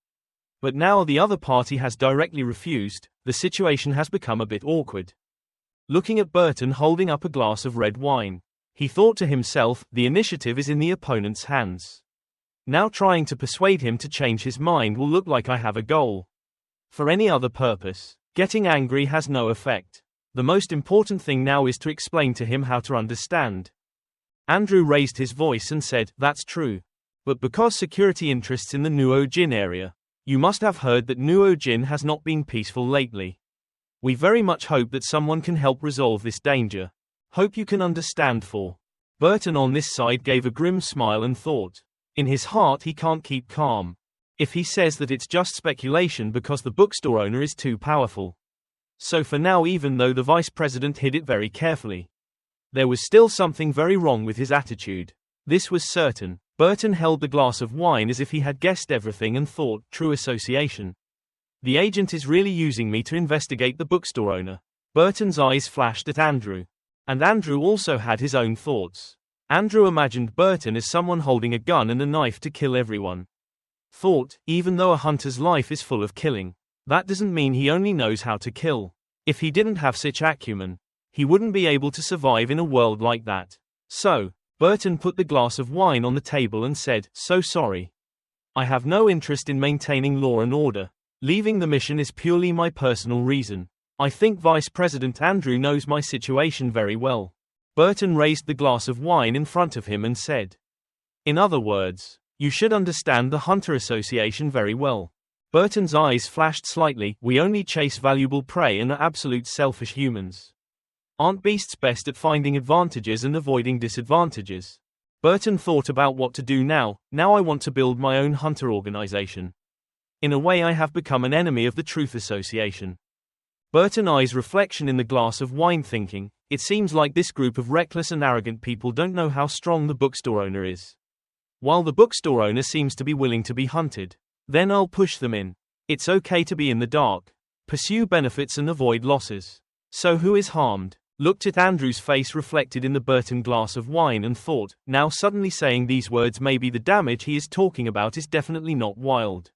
Speaker 1: But now the other party has directly refused. The situation has become a bit awkward. Looking at Burton holding up a glass of red wine, he thought to himself, the initiative is in the opponent's hands. Now trying to persuade him to change his mind will look like I have a goal. For any other purpose, getting angry has no effect. The most important thing now is to explain to him how to understand. Andrew raised his voice and said, "That's true. But because security interests in the Nuo Jin area, you must have heard that Nuo Jin has not been peaceful lately. We very much hope that someone can help resolve this danger. Hope you can understand." For Burton on this side gave a grim smile and thought. In his heart he can't keep calm. If he says that it's just speculation because the bookstore owner is too powerful. So for now, even though the vice president hid it very carefully, there was still something very wrong with his attitude. This was certain. Burton held the glass of wine as if he had guessed everything and thought, "True association. The agent is really using me to investigate the bookstore owner." Burton's eyes flashed at Andrew. And Andrew also had his own thoughts. Andrew imagined Burton as someone holding a gun and a knife to kill everyone. Thought, even though a hunter's life is full of killing, that doesn't mean he only knows how to kill. If he didn't have such acumen, he wouldn't be able to survive in a world like that. So, Burton put the glass of wine on the table and said, "So sorry. I have no interest in maintaining law and order. Leaving the mission is purely my personal reason. I think Vice President Andrew knows my situation very well." Burton raised the glass of wine in front of him and said, "In other words, you should understand the Hunter Association very well." Burton's eyes flashed slightly. "We only chase valuable prey and are absolute selfish humans. Aren't beasts best at finding advantages and avoiding disadvantages?" Burton thought about what to do now. "Now I want to build my own hunter organization. In a way I have become an enemy of the Truth Association." Burton eyes reflection in the glass of wine thinking, it seems like this group of reckless and arrogant people don't know how strong the bookstore owner is. While the bookstore owner seems to be willing to be hunted, then I'll push them in. It's okay to be in the dark. Pursue benefits and avoid losses. So who is harmed? Looked at Andrew's face reflected in the Burton glass of wine and thought, now suddenly saying these words, maybe the damage he is talking about is definitely not Wild.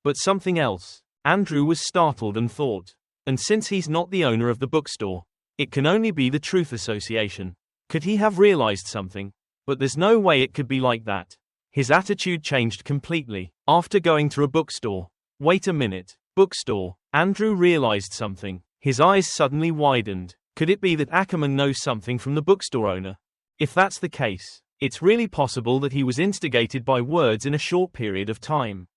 Speaker 1: But something else. Andrew was startled and thought. And since he's not the owner of the bookstore, it can only be the Truth Association. Could he have realized something? But there's no way it could be like that. His attitude changed completely. After going to a bookstore. Wait a minute. Bookstore. Andrew realized something. His eyes suddenly widened. Could it be that Ackerman knows something from the bookstore owner? If that's the case, it's really possible that he was instigated by words in a short period of time.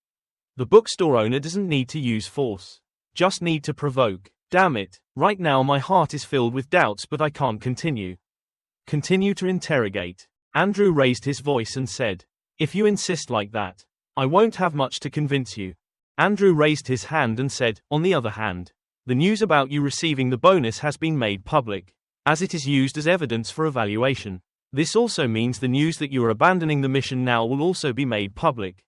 Speaker 1: The bookstore owner doesn't need to use force. Just need to provoke. Damn it. Right now my heart is filled with doubts, but I can't continue. Continue to interrogate. Andrew raised his voice and said, "If you insist like that, I won't have much to convince you." Andrew raised his hand and said, "On the other hand, the news about you receiving the bonus has been made public, as it is used as evidence for evaluation. This also means the news that you are abandoning the mission now will also be made public."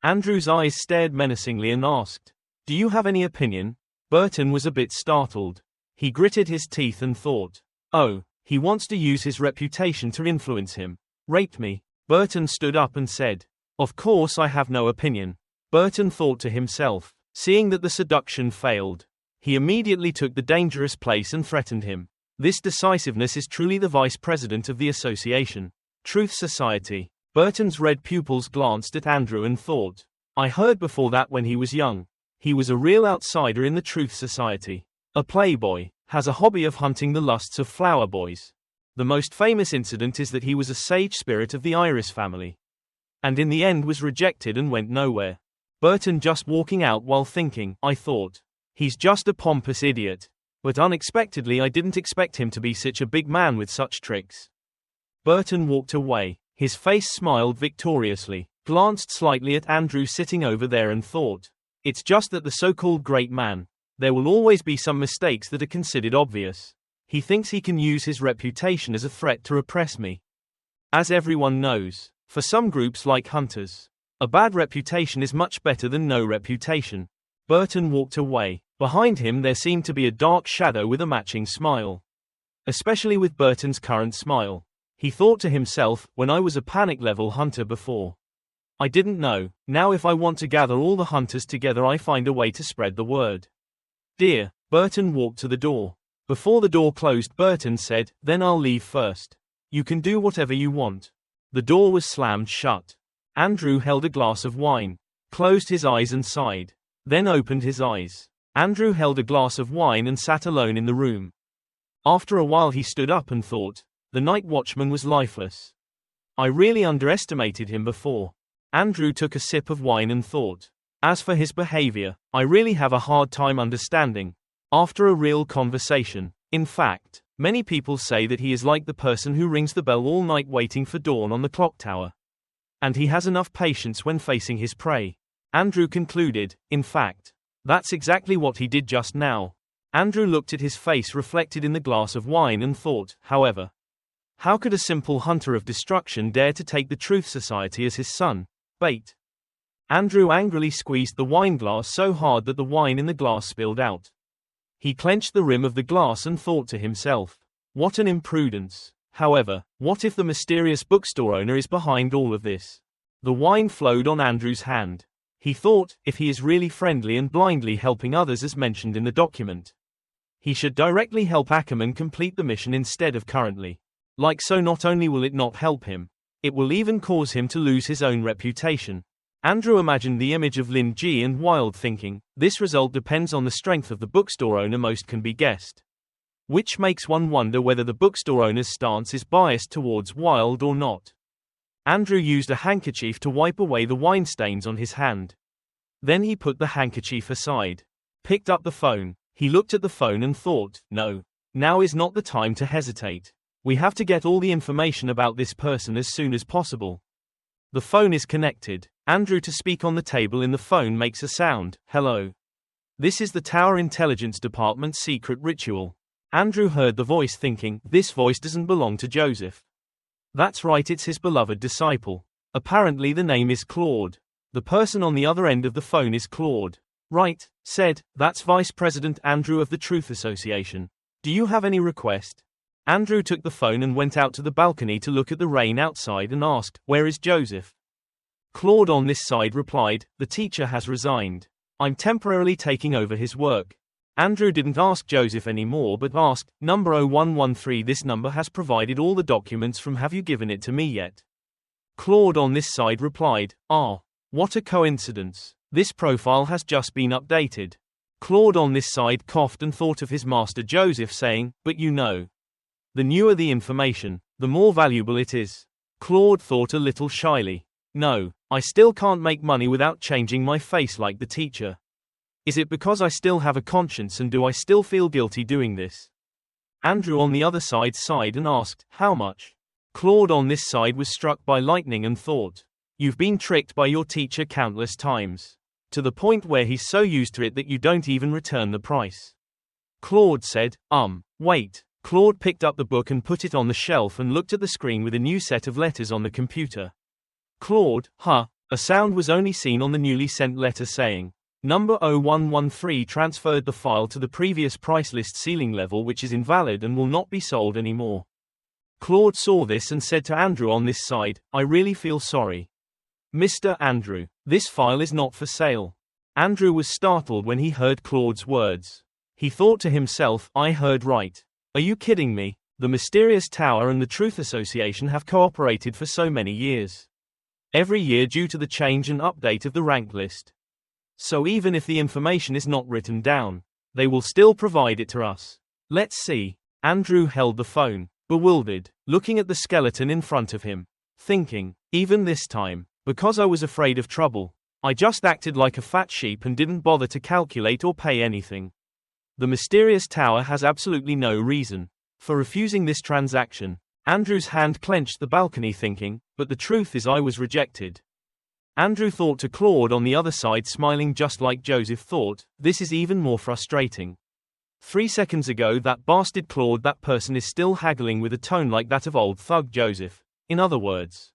Speaker 1: Andrew's eyes stared menacingly and asked, "Do you have any opinion?" Burton was a bit startled. He gritted his teeth and thought, "Oh, he wants to use his reputation to influence him. Rape me." Burton stood up and said, "Of course I have no opinion." Burton thought to himself, seeing that the seduction failed. He immediately took the dangerous place and threatened him. This decisiveness is truly the vice president of the association. Truth Society. Burton's red pupils glanced at Andrew and thought, "I heard before that when he was young. He was a real outsider in the Truth Society. A playboy, has a hobby of hunting the lusts of flower boys. The most famous incident is that he was a sage spirit of the Iris family. And in the end was rejected and went nowhere." Burton just walking out while thinking, I thought, he's just a pompous idiot. But unexpectedly I didn't expect him to be such a big man with such tricks. Burton walked away. His face smiled victoriously, glanced slightly at Andrew sitting over there and thought, it's just that the so-called great man, there will always be some mistakes that are considered obvious. He thinks he can use his reputation as a threat to repress me. As everyone knows, for some groups like hunters, a bad reputation is much better than no reputation. Burton walked away. Behind him there seemed to be a dark shadow with a matching smile. Especially with Burton's current smile. He thought to himself, when I was a panic-level hunter before, I didn't know. Now if I want to gather all the hunters together I find a way to spread the word. Dear. Burton walked to the door. Before the door closed Burton said, then I'll leave first. You can do whatever you want. The door was slammed shut. Andrew held a glass of wine, closed his eyes and sighed, then opened his eyes. Andrew held a glass of wine and sat alone in the room. After a while he stood up and thought, the night watchman was lifeless. I really underestimated him before. Andrew took a sip of wine and thought, as for his behavior, I really have a hard time understanding. After a real conversation. In fact, many people say that he is like the person who rings the bell all night waiting for dawn on the clock tower. And he has enough patience when facing his prey. Andrew concluded, in fact, that's exactly what he did just now. Andrew looked at his face reflected in the glass of wine and thought, however, how could a simple hunter of destruction dare to take the Truth Society as his son? Bait. Andrew angrily squeezed the wine glass so hard that the wine in the glass spilled out. He clenched the rim of the glass and thought to himself, what an imprudence. However, what if the mysterious bookstore owner is behind all of this? The wine flowed on Andrew's hand. He thought, if he is really friendly and blindly helping others as mentioned in the document, he should directly help Ackerman complete the mission instead of currently. Like so not only will it not help him, it will even cause him to lose his own reputation. Andrew imagined the image of Lin Ji and Wild thinking, this result depends on the strength of the bookstore owner most can be guessed. Which makes one wonder whether the bookstore owner's stance is biased towards Wild or not. Andrew used a handkerchief to wipe away the wine stains on his hand. Then he put the handkerchief aside. Picked up the phone. He looked at the phone and thought, no. Now is not the time to hesitate. We have to get all the information about this person as soon as possible. The phone is connected. Andrew to speak on the table in the phone makes a sound, hello. This is the Tower Intelligence Department's secret ritual. Andrew heard the voice thinking, this voice doesn't belong to Joseph. That's right, it's his beloved disciple. Apparently the name is Claude. The person on the other end of the phone is Claude. Right, said, that's Vice President Andrew of the Truth Association. Do you have any request? Andrew took the phone and went out to the balcony to look at the rain outside and asked, where is Joseph? Claude on this side replied, the teacher has resigned. I'm temporarily taking over his work. Andrew didn't ask Joseph anymore but asked, number 0113 this number has provided all the documents from have you given it to me yet? Claude on this side replied, what a coincidence. This profile has just been updated. Claude on this side coughed and thought of his master Joseph saying, but you know. The newer the information, the more valuable it is. Claude thought a little shyly. No, I still can't make money without changing my face like the teacher. Is it because I still have a conscience and do I still feel guilty doing this? Andrew on the other side sighed and asked, how much? Claude on this side was struck by lightning and thought, you've been tricked by your teacher countless times. To the point where he's so used to it that you don't even return the price. Claude said, wait. Claude picked up the book and put it on the shelf and looked at the screen with a new set of letters on the computer. Claude, a sound was only seen on the newly sent letter saying, Number 0113 transferred the file to the previous price list ceiling level, which is invalid and will not be sold anymore. Claude saw this and said to Andrew on this side, I really feel sorry. Mr. Andrew, this file is not for sale. Andrew was startled when he heard Claude's words. He thought to himself, I heard right. Are you kidding me? The Mysterious Tower and the Truth Association have cooperated for so many years. Every year due to the change and update of the rank list. So even if the information is not written down, they will still provide it to us. Let's see. Andrew held the phone, bewildered, looking at the skeleton in front of him, thinking, even this time, because I was afraid of trouble, I just acted like a fat sheep and didn't bother to calculate or pay anything. The Mysterious Tower has absolutely no reason for refusing this transaction. Andrew's hand clenched the balcony, thinking, but the truth is I was rejected. Andrew thought to Claude on the other side, smiling just like Joseph thought, this is even more frustrating. 3 seconds ago that bastard Claude, that person is still haggling with a tone like that of old thug Joseph. In other words,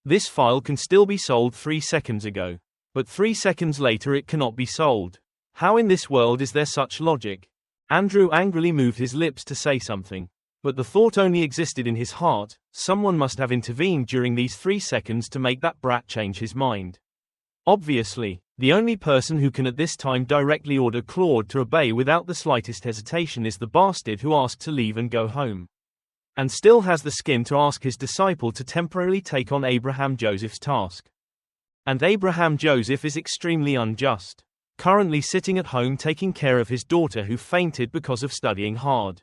Speaker 1: this file can still be sold 3 seconds ago. But 3 seconds later it cannot be sold. How in this world is there such logic? Andrew angrily moved his lips to say something. But the thought only existed in his heart, someone must have intervened during these 3 seconds to make that brat change his mind. Obviously, the only person who can at this time directly order Claude to obey without the slightest hesitation is the bastard who asked to leave and go home. And still has the skin to ask his disciple to temporarily take on Abraham Joseph's task. And Abraham Joseph is extremely unjust. Currently sitting at home taking care of his daughter who fainted because of studying hard.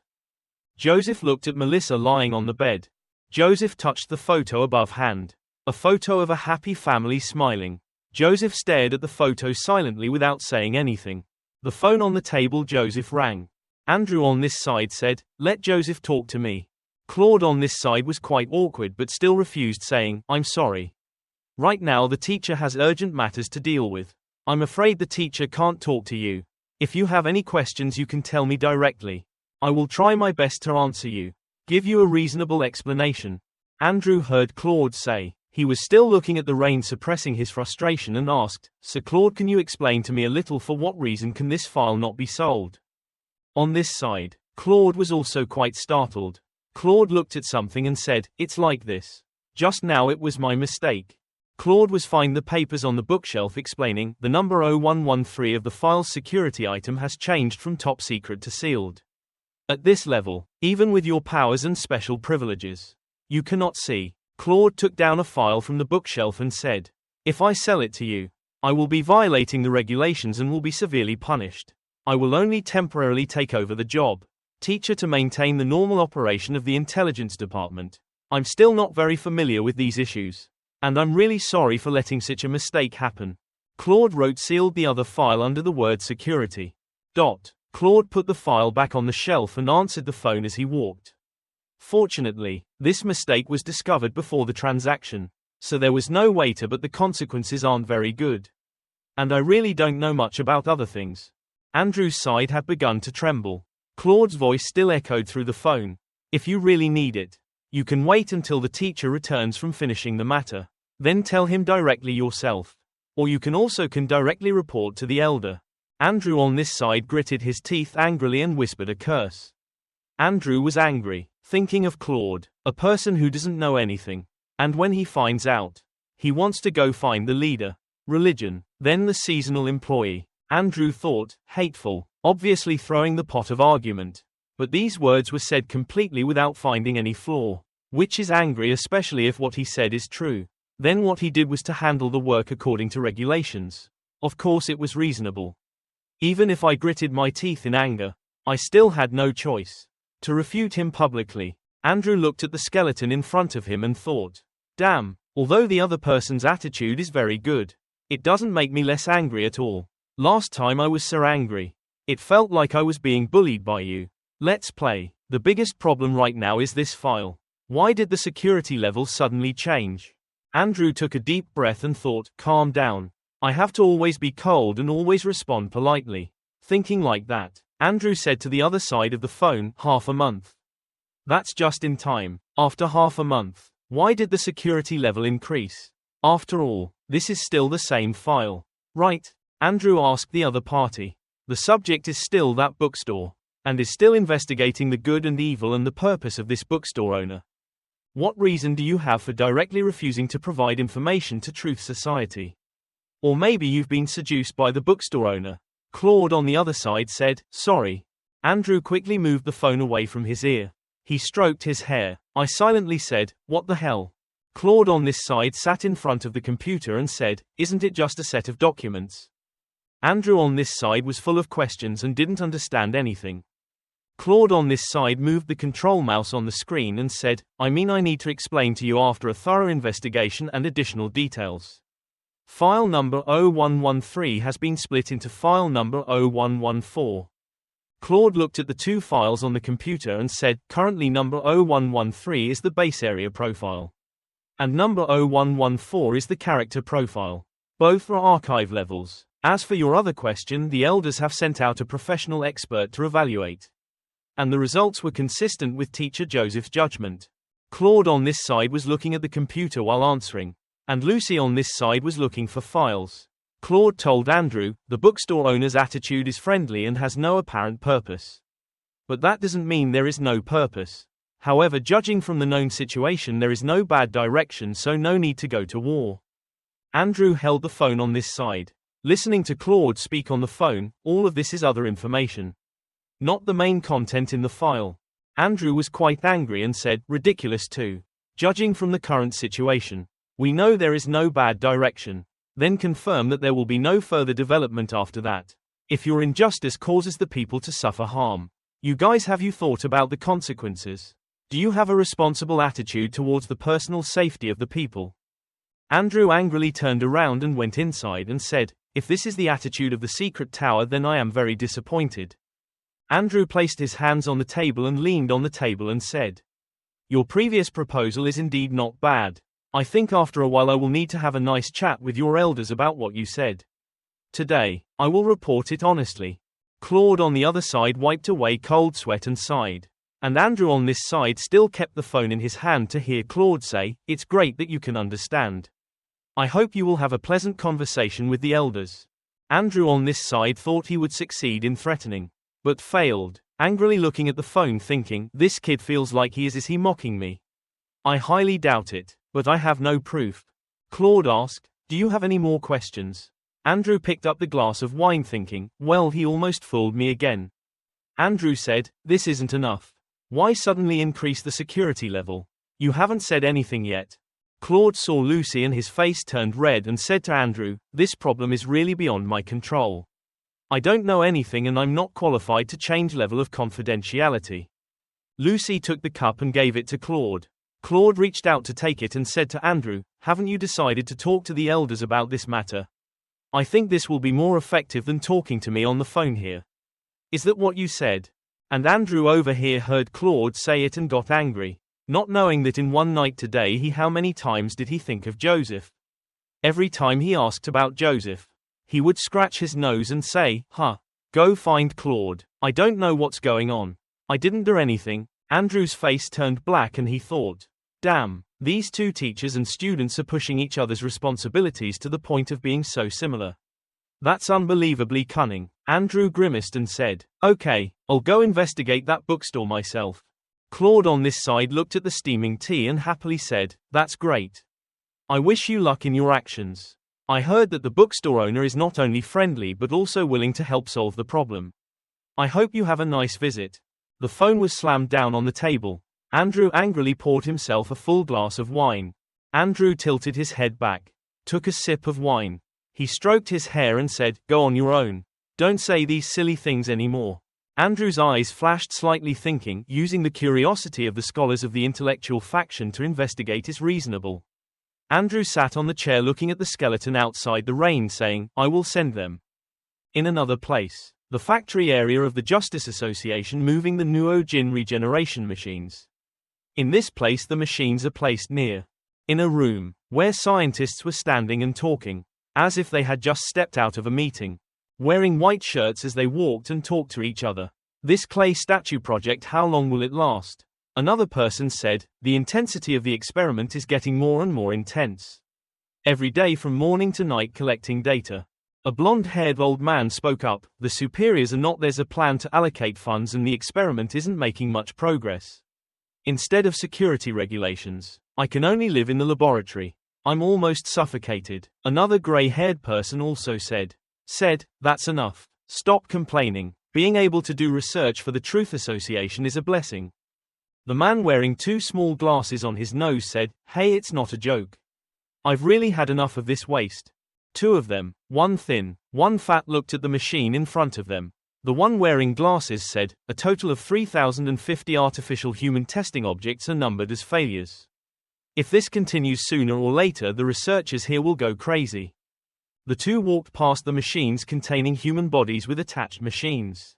Speaker 1: Joseph looked at Melissa lying on the bed. Joseph touched the photo above hand. A photo of a happy family smiling. Joseph stared at the photo silently without saying anything. The phone on the table, Joseph rang. Andrew on this side said, let Joseph talk to me. Claude on this side was quite awkward but still refused, saying, I'm sorry. Right now the teacher has urgent matters to deal with. I'm afraid the teacher can't talk to you. If you have any questions you can tell me directly. I will try my best to answer you. Give you a reasonable explanation. Andrew heard Claude say. He was still looking at the rain, suppressing his frustration, and asked, Sir Claude, can you explain to me a little for what reason can this file not be sold? On this side, Claude was also quite startled. Claude looked at something and said, it's like this. Just now it was my mistake. Claude was finding the papers on the bookshelf, explaining, the number 0113 of the file's security item has changed from top secret to sealed. At this level, even with your powers and special privileges, you cannot see. Claude took down a file from the bookshelf and said, if I sell it to you, I will be violating the regulations and will be severely punished. I will only temporarily take over the job. Teacher to maintain the normal operation of the intelligence department. I'm still not very familiar with these issues. And I'm really sorry for letting such a mistake happen. Claude wrote sealed the other file under the word security. Claude put the file back on the shelf and answered the phone as he walked. Fortunately, this mistake was discovered before the transaction, so there was no waiter, but the consequences aren't very good. And I really don't know much about other things. Andrew's side had begun to tremble. Claude's voice still echoed through the phone. If you really need it, you can wait until the teacher returns from finishing the matter. Then tell him directly yourself. Or you can also directly report to the elder. Andrew on this side gritted his teeth angrily and whispered a curse. Andrew was angry, thinking of Claude, a person who doesn't know anything. And when he finds out, he wants to go find the leader. Religion, then the seasonal employee. Andrew thought, hateful, obviously throwing the pot of argument. But these words were said completely without finding any flaw. Which is angry, especially if what he said is true. Then what he did was to handle the work according to regulations. Of course it was reasonable. Even if I gritted my teeth in anger, I still had no choice. To refute him publicly. Andrew looked at the skeleton in front of him and thought, damn, although the other person's attitude is very good, it doesn't make me less angry at all. Last time I was so angry. It felt like I was being bullied by you. Let's play. The biggest problem right now is this file. Why did the security level suddenly change? Andrew took a deep breath and thought, calm down. I have to always be cold and always respond politely. Thinking like that, Andrew said to the other side of the phone, half a month. That's just in time. After half a month, why did the security level increase? After all, this is still the same file. Right? Andrew asked the other party. The subject is still that bookstore, and is still investigating the good and evil and the purpose of this bookstore owner. What reason do you have for directly refusing to provide information to Truth Society? Or maybe you've been seduced by the bookstore owner. Claude on the other side said, sorry. Andrew quickly moved the phone away from his ear. He stroked his hair. I silently said, what the hell? Claude on this side sat in front of the computer and said, isn't it just a set of documents? Andrew on this side was full of questions and didn't understand anything. Claude on this side moved the control mouse on the screen and said, I need to explain to you after a thorough investigation and additional details. File number 0113 has been split into file number 0114. Claude looked at the two files on the computer and said, currently number 0113 is the base area profile. And number 0114 is the character profile. Both are archive levels. As for your other question, the elders have sent out a professional expert to evaluate. And the results were consistent with Teacher Joseph's judgment. Claude on this side was looking at the computer while answering, and Lucy on this side was looking for files. Claude told Andrew, the bookstore owner's attitude is friendly and has no apparent purpose. But that doesn't mean there is no purpose. However, judging from the known situation, there is no bad direction, so no need to go to war. Andrew held the phone on this side. Listening to Claude speak on the phone, all of this is other information, not the main content in the file. Andrew was quite angry and said, ridiculous too. Judging from the current situation, we know there is no bad direction. Then confirm that there will be no further development after that. If your injustice causes the people to suffer harm, have you thought about the consequences? Do you have a responsible attitude towards the personal safety of the people? Andrew angrily turned around and went inside and said, if this is the attitude of the secret tower, then I am very disappointed. Andrew placed his hands on the table and leaned on the table and said, your previous proposal is indeed not bad. I think after a while I will need to have a nice chat with your elders about what you said. Today, I will report it honestly. Claude on the other side wiped away cold sweat and sighed. And Andrew on this side still kept the phone in his hand to hear Claude say, it's great that you can understand. I hope you will have a pleasant conversation with the elders. Andrew on this side thought he would succeed in threatening, but failed, angrily looking at the phone thinking, this kid feels like he is he mocking me? I highly doubt it, but I have no proof. Claude asked, do you have any more questions? Andrew picked up the glass of wine thinking, well, he almost fooled me again. Andrew said, this isn't enough. Why suddenly increase the security level? You haven't said anything yet. Claude saw Lucy and his face turned red and said to Andrew, this problem is really beyond my control. I don't know anything and I'm not qualified to change level of confidentiality. Lucy took the cup and gave it to Claude. Claude reached out to take it and said to Andrew, haven't you decided to talk to the elders about this matter? I think this will be more effective than talking to me on the phone here. Is that what you said? And Andrew over here heard Claude say it and got angry, not knowing that in one night today how many times did he think of Joseph? Every time he asked about Joseph, he would scratch his nose and say, go find Claude. I don't know what's going on. I didn't do anything. Andrew's face turned black and he thought, damn, these two teachers and students are pushing each other's responsibilities to the point of being so similar. That's unbelievably cunning. Andrew grimaced and said, okay, I'll go investigate that bookstore myself. Claude on this side looked at the steaming tea and happily said, that's great. I wish you luck in your actions. I heard that the bookstore owner is not only friendly but also willing to help solve the problem. I hope you have a nice visit. The phone was slammed down on the table. Andrew angrily poured himself a full glass of wine. Andrew tilted his head back, took a sip of wine. He stroked his hair and said, go on your own. Don't say these silly things anymore. Andrew's eyes flashed slightly thinking, using the curiosity of the scholars of the intellectual faction to investigate is reasonable. Andrew sat on the chair looking at the skeleton outside the rain saying, I will send them. In another place, the factory area of the Justice Association moving the Nuo-Jin regeneration machines. In this place the machines are placed in a room, where scientists were standing and talking, as if they had just stepped out of a meeting, wearing white shirts as they walked and talked to each other. This clay statue project, how long will it last? Another person said, the intensity of the experiment is getting more and more intense. Every day from morning to night collecting data. A blonde-haired old man spoke up, the superiors are not. There's a plan to allocate funds and the experiment isn't making much progress. Instead of security regulations, I can only live in the laboratory. I'm almost suffocated. Another gray-haired person also said, that's enough. Stop complaining. Being able to do research for the Truth Association is a blessing. The man wearing 2 small glasses on his nose said, hey, it's not a joke. I've really had enough of this waste. 2 of them, one thin, one fat, looked at the machine in front of them. The one wearing glasses said, a total of 3,050 artificial human testing objects are numbered as failures. If this continues, sooner or later the researchers here will go crazy. The 2 walked past the machines containing human bodies with attached machines.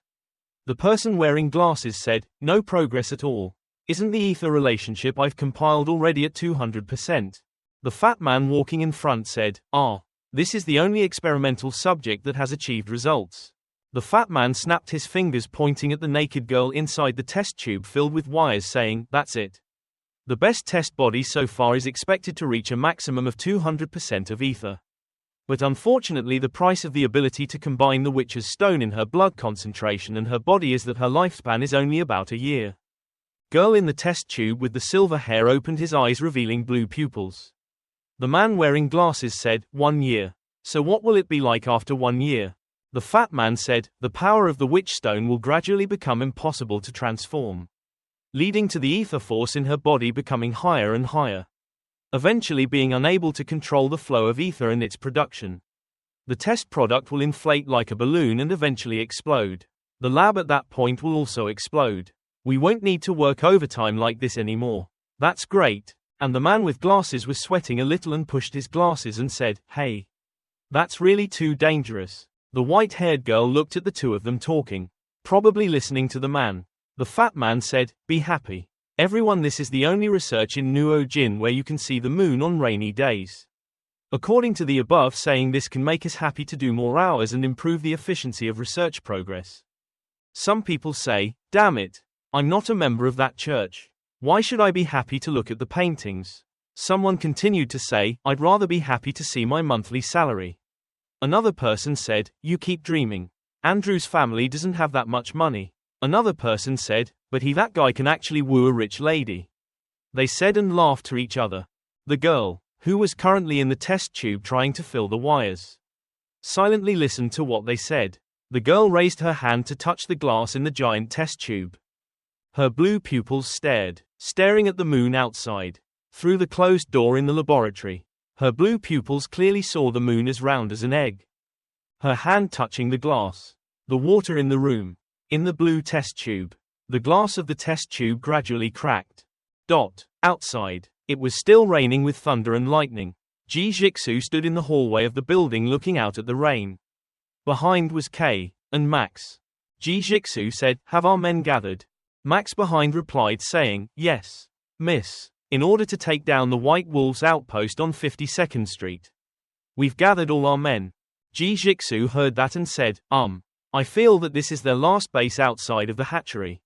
Speaker 1: The person wearing glasses said, no progress at all. Isn't the ether relationship I've compiled already at 200%? The fat man walking in front said, this is the only experimental subject that has achieved results. The fat man snapped his fingers, pointing at the naked girl inside the test tube filled with wires, saying, that's it. The best test body so far is expected to reach a maximum of 200% of ether. But unfortunately the price of the ability to combine the witch's stone in her blood concentration and her body is that her lifespan is only about a year. Girl in the test tube with the silver hair opened his eyes, revealing blue pupils. The man wearing glasses said, 1 year. So what will it be like after 1 year? The fat man said, the power of the witch stone will gradually become impossible to transform, leading to the ether force in her body becoming higher and higher, eventually being unable to control the flow of ether and its production. The test product will inflate like a balloon and eventually explode. The lab at that point will also explode. We won't need to work overtime like this anymore. That's great. And the man with glasses was sweating a little and pushed his glasses and said, hey, that's really too dangerous. The white-haired girl looked at the 2 of them talking, probably listening to the man. The fat man said, be happy. Everyone, this is the only research in Nuo Jin where you can see the moon on rainy days. According to the above saying, this can make us happy to do more hours and improve the efficiency of research progress. Some people say, damn it, I'm not a member of that church. Why should I be happy to look at the paintings? Someone continued to say, I'd rather be happy to see my monthly salary. Another person said, you keep dreaming. Andrew's family doesn't have that much money. Another person said, but that guy can actually woo a rich lady. They said and laughed to each other. The girl, who was currently in the test tube trying to fill the wires, silently listened to what they said. The girl raised her hand to touch the glass in the giant test tube. Her blue pupils staring at the moon outside. Through the closed door in the laboratory, her blue pupils clearly saw the moon as round as an egg. Her hand touching the glass. The water in the room. In the blue test tube. The glass of the test tube gradually cracked. Outside. It was still raining with thunder and lightning. Ji Jixu stood in the hallway of the building looking out at the rain. Behind was Kei and Max. Ji Jixu said, have our men gathered? Max behind replied saying, yes, miss. In order to take down the White Wolves outpost on 52nd Street. We've gathered all our men. Ji Jixu heard that and said, I feel that this is their last base outside of the hatchery.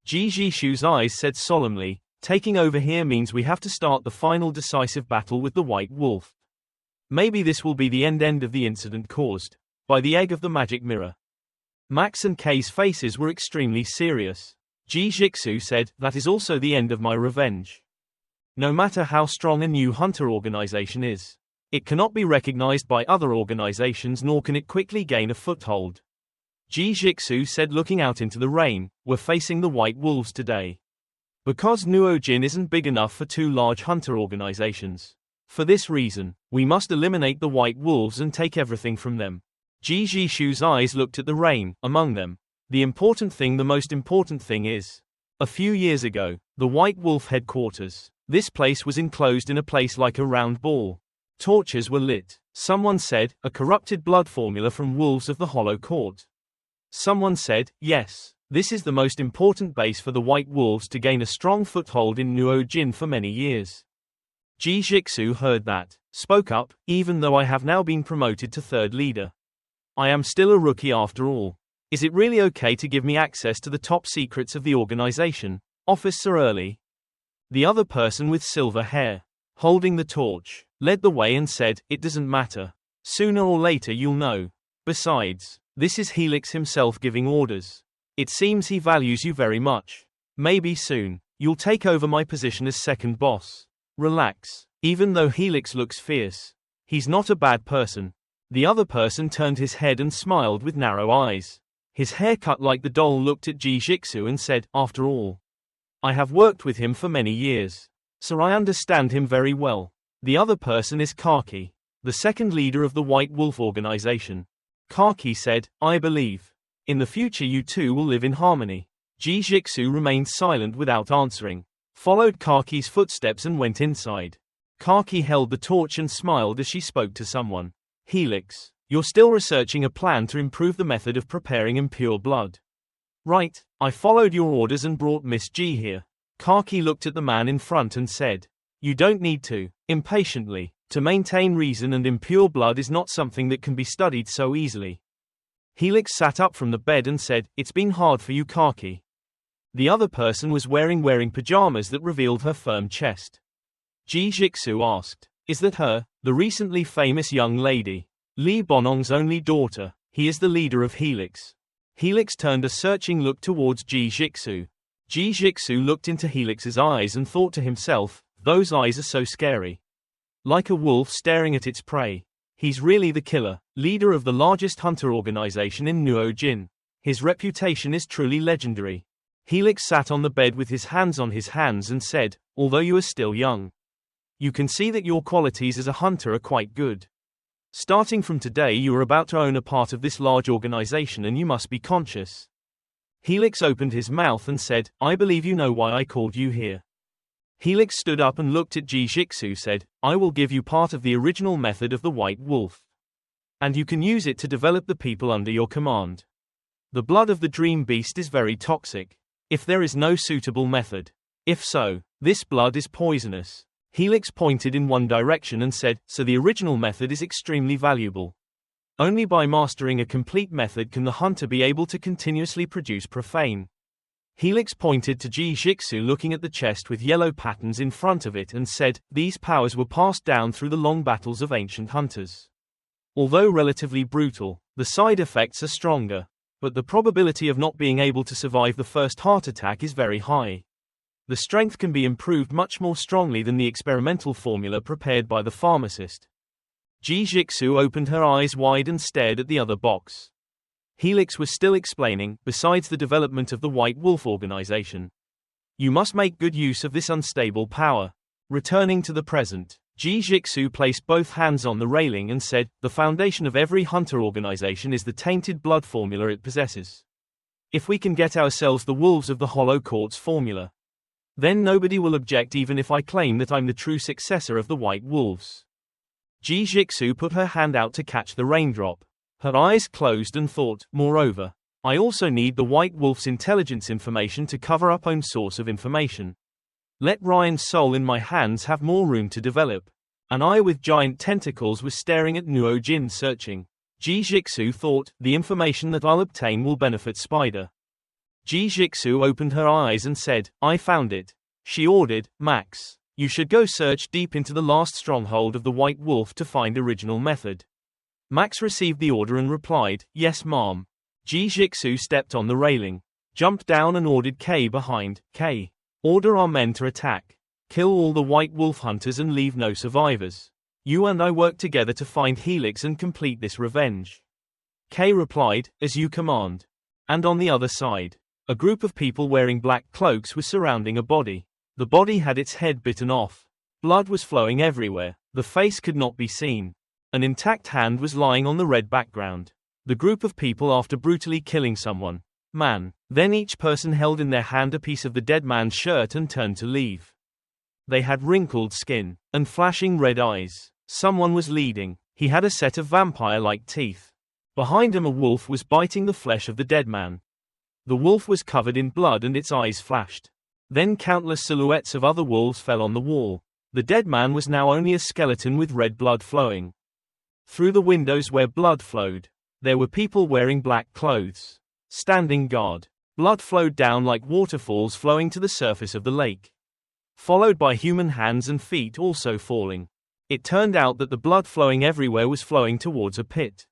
Speaker 1: Ji Jixu's eyes said solemnly, taking over here means we have to start the final decisive battle with the White Wolf. Maybe this will be the end of the incident caused by the egg of the magic mirror. Max and Kei's faces were extremely serious. Ji Jixu said, that is also the end of my revenge. No matter how strong a new hunter organization is, it cannot be recognized by other organizations nor can it quickly gain a foothold. Ji Jixu said looking out into the rain, we're facing the White Wolves today. Because Nuo-jin isn't big enough for 2 large hunter organizations. For this reason, we must eliminate the White Wolves and take everything from them. Ji Jixu's eyes looked at the rain, among them. The most important thing is. A few years ago, the White Wolf headquarters. This place was enclosed in a place like a round ball. Torches were lit. Someone said, a corrupted blood formula from wolves of the Hollow Court. Someone said, yes, this is the most important base for the White Wolves to gain a strong foothold in Nuo-jin for many years. Ji Jixu heard that, spoke up, even though I have now been promoted to 3rd leader. I am still a rookie after all. Is it really okay to give me access to the top secrets of the organization, Officer Early? The other person with silver hair, holding the torch, led the way and said, it doesn't matter. Sooner or later you'll know. Besides, this is Helix himself giving orders. It seems he values you very much. Maybe soon, you'll take over my position as second boss. Relax. Even though Helix looks fierce, he's not a bad person. The other person turned his head and smiled with narrow eyes. His haircut like the doll looked at Jijitsu and said, after all, I have worked with him for many years, so I understand him very well. The other person is Kaki, the second leader of the White Wolf organization. Kaki said, I believe. In the future you two will live in harmony. Jijitsu remained silent without answering, followed Kaki's footsteps and went inside. Kaki held the torch and smiled as she spoke to someone. Helix, you're still researching a plan to improve the method of preparing impure blood. Right, I followed your orders and brought Miss G here. Kaki looked at the man in front and said, you don't need to, impatiently. To maintain reason and impure blood is not something that can be studied so easily. Helix sat up from the bed and said, it's been hard for you, Kaki. The other person was wearing pajamas that revealed her firm chest. Jijitsu asked, is that her, the recently famous young lady? Li Bonong's only daughter. He is the leader of Helix. Helix turned a searching look towards Jijitsu. Jijitsu looked into Helix's eyes and thought to himself, those eyes are so scary. Like a wolf staring at its prey. He's really the killer, leader of the largest hunter organization in Nuo-jin. His reputation is truly legendary. Helix sat on the bed with his hands on his hands and said, although you are still young, you can see that your qualities as a hunter are quite good. Starting from today you are about to own a part of this large organization and you must be conscious. Helix opened his mouth and said, I believe you know why I called you here. Helix stood up and looked at Jijitsu said, I will give you part of the original method of the White Wolf. And you can use it to develop the people under your command. The blood of the dream beast is very toxic. If there is no suitable method. If so, this blood is poisonous. Helix pointed in one direction and said, so the original method is extremely valuable. Only by mastering a complete method can the hunter be able to continuously produce profane. Helix pointed to Jijitsu looking at the chest with yellow patterns in front of it and said, these powers were passed down through the long battles of ancient hunters. Although relatively brutal, the side effects are stronger. But the probability of not being able to survive the first heart attack is very high. The strength can be improved much more strongly than the experimental formula prepared by the pharmacist. Jijitsu opened her eyes wide and stared at the other box. Helix was still explaining, besides the development of the White Wolf organization. You must make good use of this unstable power. Returning to the present, Jijitsu placed both hands on the railing and said, the foundation of every hunter organization is the tainted blood formula it possesses. If we can get ourselves the wolves of the hollow quartz formula, then nobody will object even if I claim that I'm the true successor of the White Wolves. Jijitsu put her hand out to catch the raindrop. Her eyes closed and thought, moreover, I also need the White Wolf's intelligence information to cover up own source of information. Let Ryan's soul in my hands have more room to develop. An eye with giant tentacles was staring at Nuo-jin searching. Jijitsu thought, the information that I'll obtain will benefit Spider. Jijitsu opened her eyes and said, I found it. She ordered, Max, you should go search deep into the last stronghold of the White Wolf to find original method. Max received the order and replied, yes ma'am. Jijitsu stepped on the railing, jumped down and ordered K behind, K. Order our men to attack. Kill all the White Wolf hunters and leave no survivors. You and I work together to find Helix and complete this revenge. Kay replied, as you command. And on the other side, a group of people wearing black cloaks was surrounding a body. The body had its head bitten off. Blood was flowing everywhere. The face could not be seen. An intact hand was lying on the red background. The group of people after brutally killing someone. Man. Then each person held in their hand a piece of the dead man's shirt and turned to leave. They had wrinkled skin and flashing red eyes. Someone was leading. He had a set of vampire-like teeth. Behind him a wolf was biting the flesh of the dead man. The wolf was covered in blood and its eyes flashed. Then countless silhouettes of other wolves fell on the wall. The dead man was now only a skeleton with red blood flowing. Through the windows where blood flowed, there were people wearing black clothes, standing guard. Blood flowed down like waterfalls flowing to the surface of the lake, followed by human hands and feet also falling. It turned out that the blood flowing everywhere was flowing towards a pit.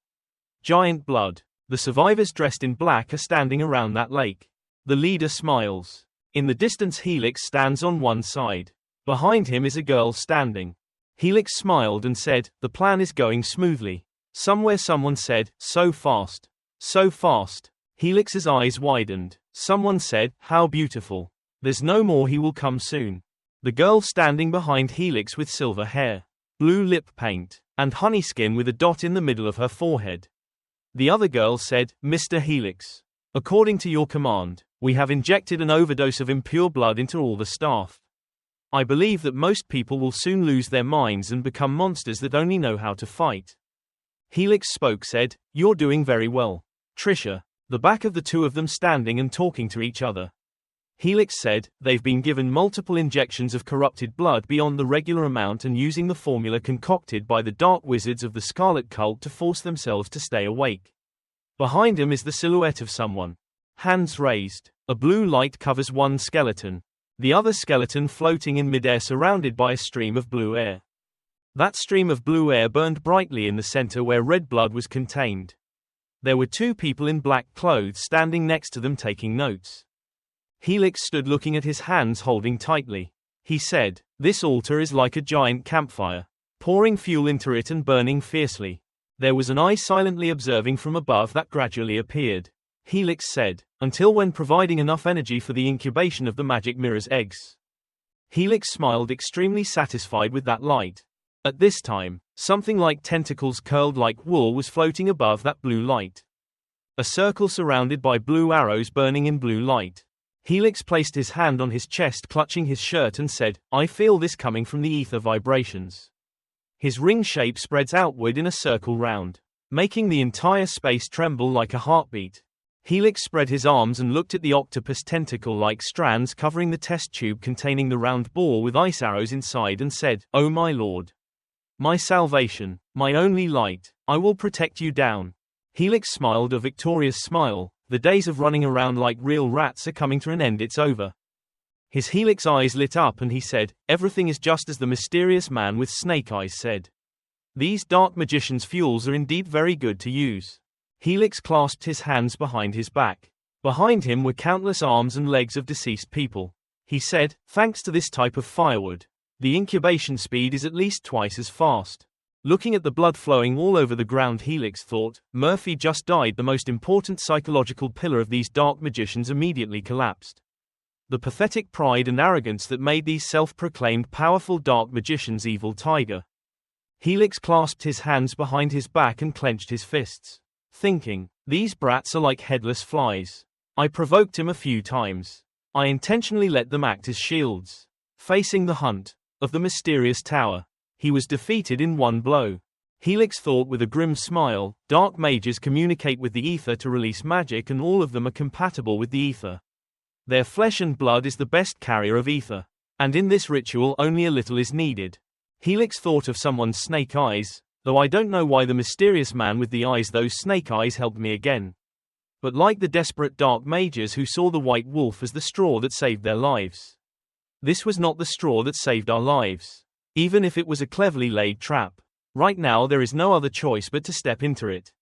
Speaker 1: Giant blood. The survivors dressed in black are standing around that lake. The leader smiles. In the distance, Helix stands on one side. Behind him is a girl standing. Helix smiled and said, "The plan is going smoothly." Somewhere someone said, "So fast. So fast." Helix's eyes widened. Someone said, "How beautiful. There's no more, he will come soon." The girl standing behind Helix with silver hair, blue lip paint, and honey skin with a dot in the middle of her forehead. The other girl said, "Mr. Helix, according to your command, we have injected an overdose of impure blood into all the staff. I believe that most people will soon lose their minds and become monsters that only know how to fight." Helix spoke, said, "You're doing very well, Trisha." The back of the two of them standing and talking to each other. Helix said, "They've been given multiple injections of corrupted blood beyond the regular amount and using the formula concocted by the dark wizards of the Scarlet Cult to force themselves to stay awake." Behind him is the silhouette of someone. Hands raised. A blue light covers one skeleton. The other skeleton floating in midair surrounded by a stream of blue air. That stream of blue air burned brightly in the center where red blood was contained. There were two people in black clothes standing next to them taking notes. Helix stood looking at his hands holding tightly. He said, "This altar is like a giant campfire, pouring fuel into it and burning fiercely." There was an eye silently observing from above that gradually appeared. Helix said, "Until when, providing enough energy for the incubation of the magic mirror's eggs." Helix smiled, extremely satisfied with that light. At this time, something like tentacles curled like wool was floating above that blue light. A circle surrounded by blue arrows burning in blue light. Helix placed his hand on his chest, clutching his shirt, and said, "I feel this coming from the ether vibrations." His ring shape spreads outward in a circle round, making the entire space tremble like a heartbeat. Helix spread his arms and looked at the octopus tentacle-like strands covering the test tube containing the round ball with ice arrows inside and said, "Oh my lord. My salvation, my only light, I will protect you down." Helix smiled a victorious smile. The days of running around like real rats are coming to an end, it's over. His Helix eyes lit up and he said, "Everything is just as the mysterious man with snake eyes said. These dark magician's fuels are indeed very good to use." Helix clasped his hands behind his back. Behind him were countless arms and legs of deceased people. He said, "Thanks to this type of firewood, the incubation speed is at least twice as fast." Looking at the blood flowing all over the ground, Helix thought, Murphy just died. The most important psychological pillar of these dark magicians immediately collapsed. The pathetic pride and arrogance that made these self-proclaimed powerful dark magicians evil tiger. Helix clasped his hands behind his back and clenched his fists, thinking, "These brats are like headless flies. I provoked him a few times. I intentionally let them act as shields." Facing the hunt of the mysterious tower, he was defeated in one blow. Helix thought with a grim smile, dark mages communicate with the ether to release magic, and all of them are compatible with the ether. Their flesh and blood is the best carrier of ether. And in this ritual only a little is needed. Helix thought of someone's snake eyes, though I don't know why the mysterious man with the eyes, those snake eyes helped me again. But like the desperate dark mages who saw the white wolf as the straw that saved their lives. This was not the straw that saved our lives. Even if it was a cleverly laid trap. Right now there is no other choice but to step into it.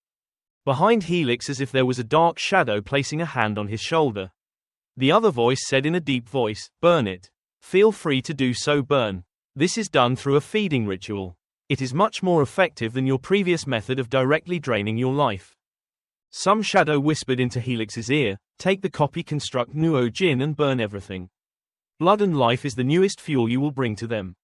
Speaker 1: Behind Helix, as if there was a dark shadow placing a hand on his shoulder. The other voice said in a deep voice, "Burn it. Feel free to do so, burn. This is done through a feeding ritual. It is much more effective than your previous method of directly draining your life." Some shadow whispered into Helix's ear, "Take the copy, construct Nuo Jin and burn everything. Blood and life is the newest fuel you will bring to them.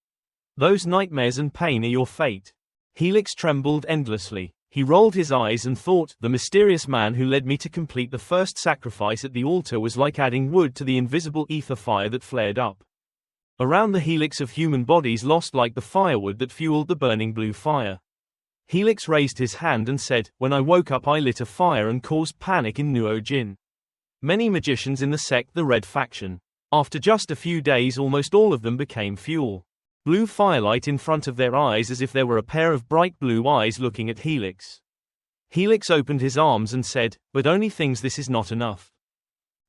Speaker 1: Those nightmares and pain are your fate." Helix trembled endlessly. He rolled his eyes and thought, the mysterious man who led me to complete the first sacrifice at the altar was like adding wood to the invisible ether fire that flared up around the helix of human bodies, lost like the firewood that fueled the burning blue fire. Helix raised his hand and said, "When I woke up I lit a fire and caused panic in Nuo Jin. Many magicians in the sect, the Red Faction. After just a few days almost all of them became fuel. Blue firelight in front of their eyes, as if there were a pair of bright blue eyes looking at Helix." Helix opened his arms and said, "But only things, this is not enough."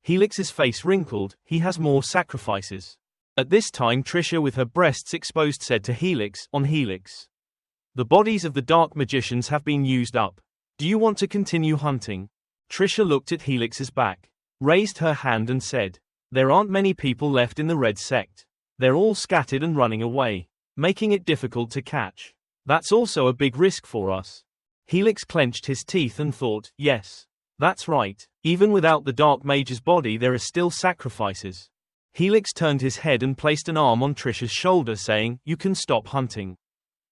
Speaker 1: Helix's face wrinkled, "He has more sacrifices." At this time Trisha, with her breasts exposed, said to Helix, "On Helix. The bodies of the dark magicians have been used up. Do you want to continue hunting? Trisha looked at Helix's back, raised her hand and said, there aren't many people left in the red sect. They're all scattered and running away, making it difficult to catch. That's also a big risk for us. Helix clenched his teeth and thought, yes, that's right. Even without the dark mage's body there are still sacrifices. Helix turned his head and placed an arm on Trisha's shoulder saying, you can stop hunting.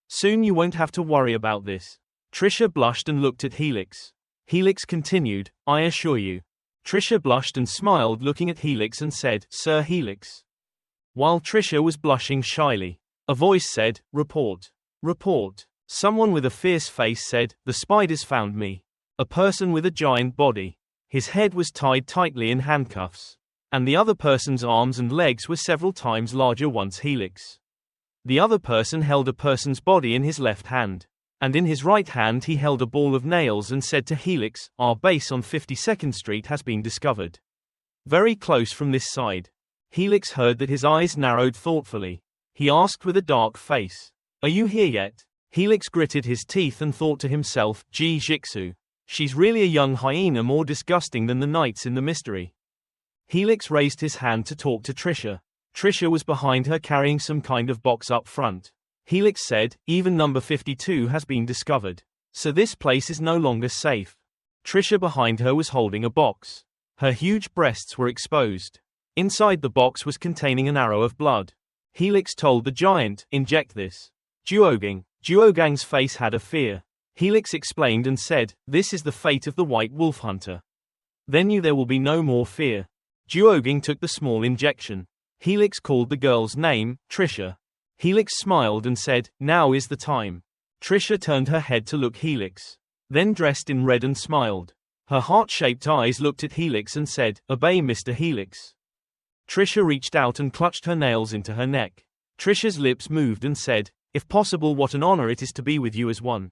Speaker 1: Soon you won't have to worry about this. Trisha blushed and looked at Helix. Helix continued, I assure you. Trisha blushed and smiled looking at Helix and said, Sir Helix. While Trisha was blushing shyly, a voice said, report. Report. Someone with a fierce face said, the spiders found me. A person with a giant body. His head was tied tightly in handcuffs. And the other person's arms and legs were several times larger once Helix. The other person held a person's body in his left hand. And in his right hand he held a ball of nails and said to Helix, our base on 52nd Street has been discovered. Very close from this side. Helix heard that his eyes narrowed thoughtfully. He asked with a dark face, are you here yet? Helix gritted his teeth and thought to himself, gee Jixu. She's really a young hyena more disgusting than the knights in the mystery. Helix raised his hand to talk to Trisha. Trisha was behind her carrying some kind of box up front. Helix said, even number 52 has been discovered. So this place is no longer safe. Trisha behind her was holding a box. Her huge breasts were exposed. Inside the box was containing an arrow of blood. Helix told the giant, inject this. Duogang's face had a fear. Helix explained and said, this is the fate of the white wolf hunter. Then there will be no more fear. Duogang took the small injection. Helix called the girl's name, Trisha. Helix smiled and said, now is the time. Trisha turned her head to look Helix. Then dressed in red and smiled. Her heart-shaped eyes looked at Helix and said, obey Mr. Helix. Trisha reached out and clutched her nails into her neck. Trisha's lips moved and said, if possible, what an honor it is to be with you as one.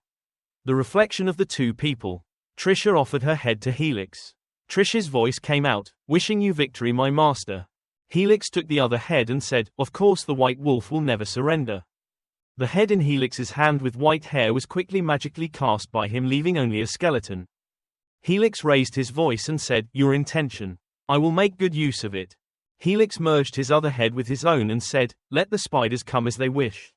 Speaker 1: The reflection of the two people. Trisha offered her head to Helix. Trisha's voice came out, wishing you victory, my master. Helix took the other head and said, of course the white wolf will never surrender. The head in Helix's hand with white hair was quickly magically cast by him, leaving only a skeleton. Helix raised his voice and said, your intention. I will make good use of it. Helix merged his other head with his own and said, let the spiders come as they wish.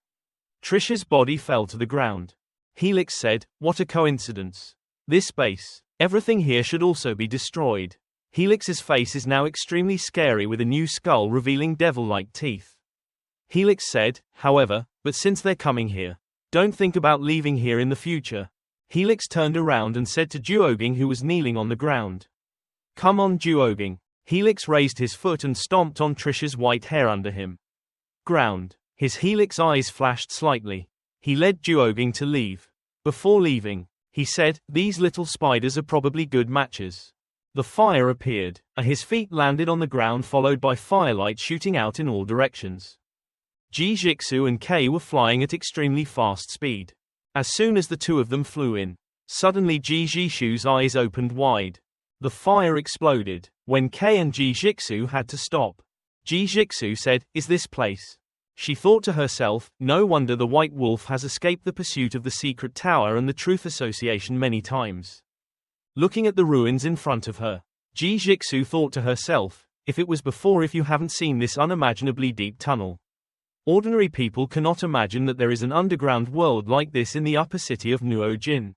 Speaker 1: Trisha's body fell to the ground. Helix said, what a coincidence. This base. Everything here should also be destroyed. Helix's face is now extremely scary with a new skull revealing devil-like teeth. Helix said, however, but since they're coming here, don't think about leaving here in the future. Helix turned around and said to Duogang, who was kneeling on the ground. Come on Duogang. Helix raised his foot and stomped on Trisha's white hair under him. Ground. His Helix eyes flashed slightly. He led Duogang to leave. Before leaving, he said, these little spiders are probably good matches. The fire appeared. His feet landed on the ground, followed by firelight shooting out in all directions. Jixu and Kei were flying at extremely fast speed. As soon as the two of them flew in, suddenly Jixu's eyes opened wide. The fire exploded. When Kei and Jixu had to stop, Jixu said, is this place? She thought to herself, no wonder the white wolf has escaped the pursuit of the secret tower and the Truth Association many times. Looking at the ruins in front of her, Jixu thought to herself, if it was before, if you haven't seen this unimaginably deep tunnel. Ordinary people cannot imagine that there is an underground world like this in the upper city of Nuo-Jin.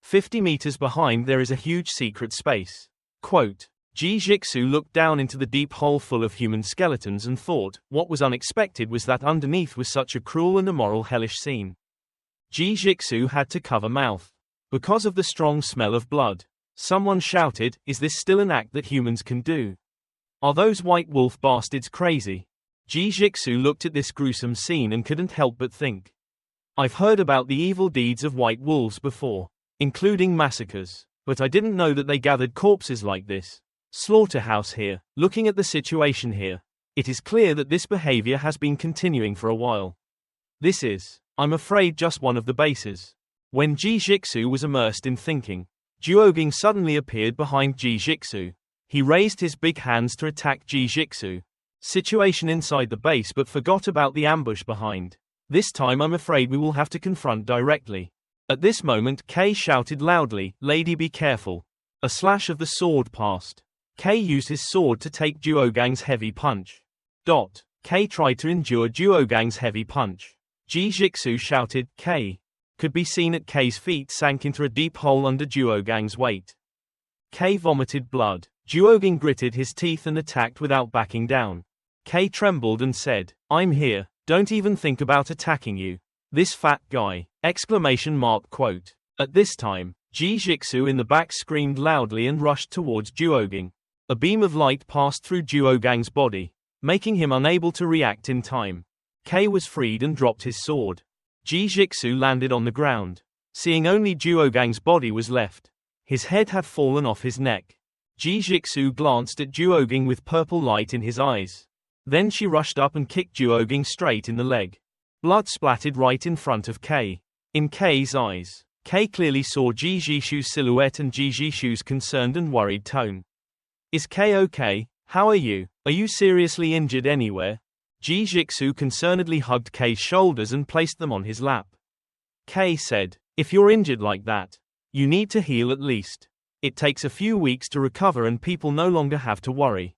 Speaker 1: 50 meters behind there is a huge secret space. Quote, Jixu looked down into the deep hole full of human skeletons and thought, what was unexpected was that underneath was such a cruel and immoral hellish scene. Jixu had to cover mouth. Because of the strong smell of blood. Someone shouted, is this still an act that humans can do? Are those white wolf bastards crazy? Jixu looked at this gruesome scene and couldn't help but think. I've heard about the evil deeds of white wolves before, including massacres, but I didn't know that they gathered corpses like this. Slaughterhouse here. Looking at the situation here, it is clear that this behavior has been continuing for a while. This is, I'm afraid, just one of the bases. When Jixu was immersed in thinking, Duogang suddenly appeared behind Jixu. He raised his big hands to attack Jixu. Situation inside the base, but forgot about the ambush behind. This time I'm afraid we will have to confront directly. At this moment Kay shouted loudly, "Lady, be careful." A slash of the sword passed. Kay used his sword to take Duogang's heavy punch. Kay tried to endure Duogang's heavy punch. Ji Jixu shouted, "Kay." Could be seen at Kay's feet sank into a deep hole under Duogang's weight. Kay vomited blood. Duogang gritted his teeth and attacked without backing down. Kay trembled and said, "I'm here, don't even think about attacking you. This fat guy!" Quote. At this time, Ji Jixu in the back screamed loudly and rushed towards Duogang. A beam of light passed through Duogang's body, making him unable to react in time. Kay was freed and dropped his sword. Ji Jixu landed on the ground, seeing only Duogang's body was left. His head had fallen off his neck. Ji Jixu glanced at Duogang with purple light in his eyes. Then she rushed up and kicked Duogang straight in the leg. Blood splattered right in front of Kay. In Kay's eyes, Kay clearly saw Ji Jixu's silhouette and Ji Jixu's concerned and worried tone. "Is Kay okay? How are you? Are you seriously injured anywhere?" Ji Jixu concernedly hugged Kay's shoulders and placed them on his lap. Kay said, "If you're injured like that, you need to heal at least. It takes a few weeks to recover and people no longer have to worry."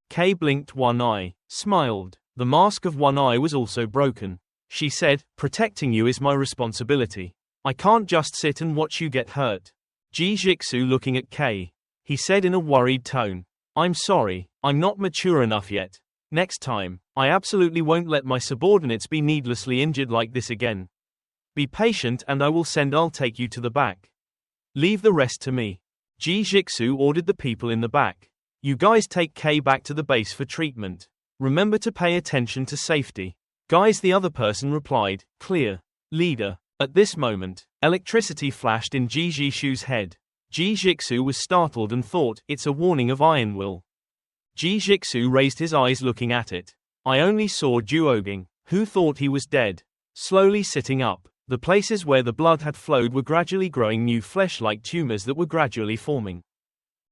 Speaker 1: Kay blinked one eye, smiled. The mask of one eye was also broken. She said, "Protecting you is my responsibility. I can't just sit and watch you get hurt." Ji Jixu looking at Kay. He said in a worried tone, "I'm sorry, I'm not mature enough yet. Next time, I absolutely won't let my subordinates be needlessly injured like this again. Be patient and I'll take you to the back. Leave the rest to me." Ji Jixu ordered the people in the back. "You guys take Kay back to the base for treatment. Remember to pay attention to safety." "Guys," the other person replied, "Clear, leader." At this moment, electricity flashed in Ji Jixu's head. Ji Jixu was startled and thought, "It's a warning of Iron Will." Ji Jixu raised his eyes looking at it. "I only saw Duogang, who thought he was dead, slowly sitting up. The places where the blood had flowed were gradually growing new flesh-like tumors that were gradually forming."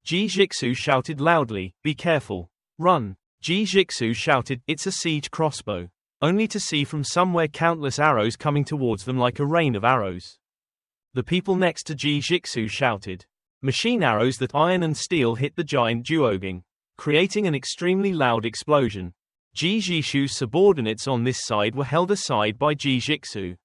Speaker 1: Ji Jixu shouted loudly, "Be careful. Run." Ji Jixu shouted, "It's a siege crossbow," only to see from somewhere countless arrows coming towards them like a rain of arrows. The people next to Ji Jixu shouted. Machine arrows that iron and steel hit the giant Duogang, creating an extremely loud explosion. Ji Jixu's subordinates on this side were held aside by Ji Jixu.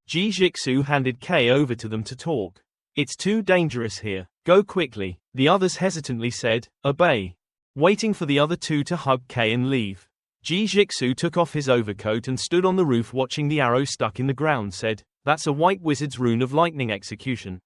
Speaker 1: Ji Jixu handed Kay over to them to talk. "It's too dangerous here. Go quickly," the others hesitantly said. "Obey." Waiting for the other two to hug Kay and leave, Ji Jixu took off his overcoat and stood on the roof watching the arrow stuck in the ground. Said, "That's a white wizard's rune of lightning execution."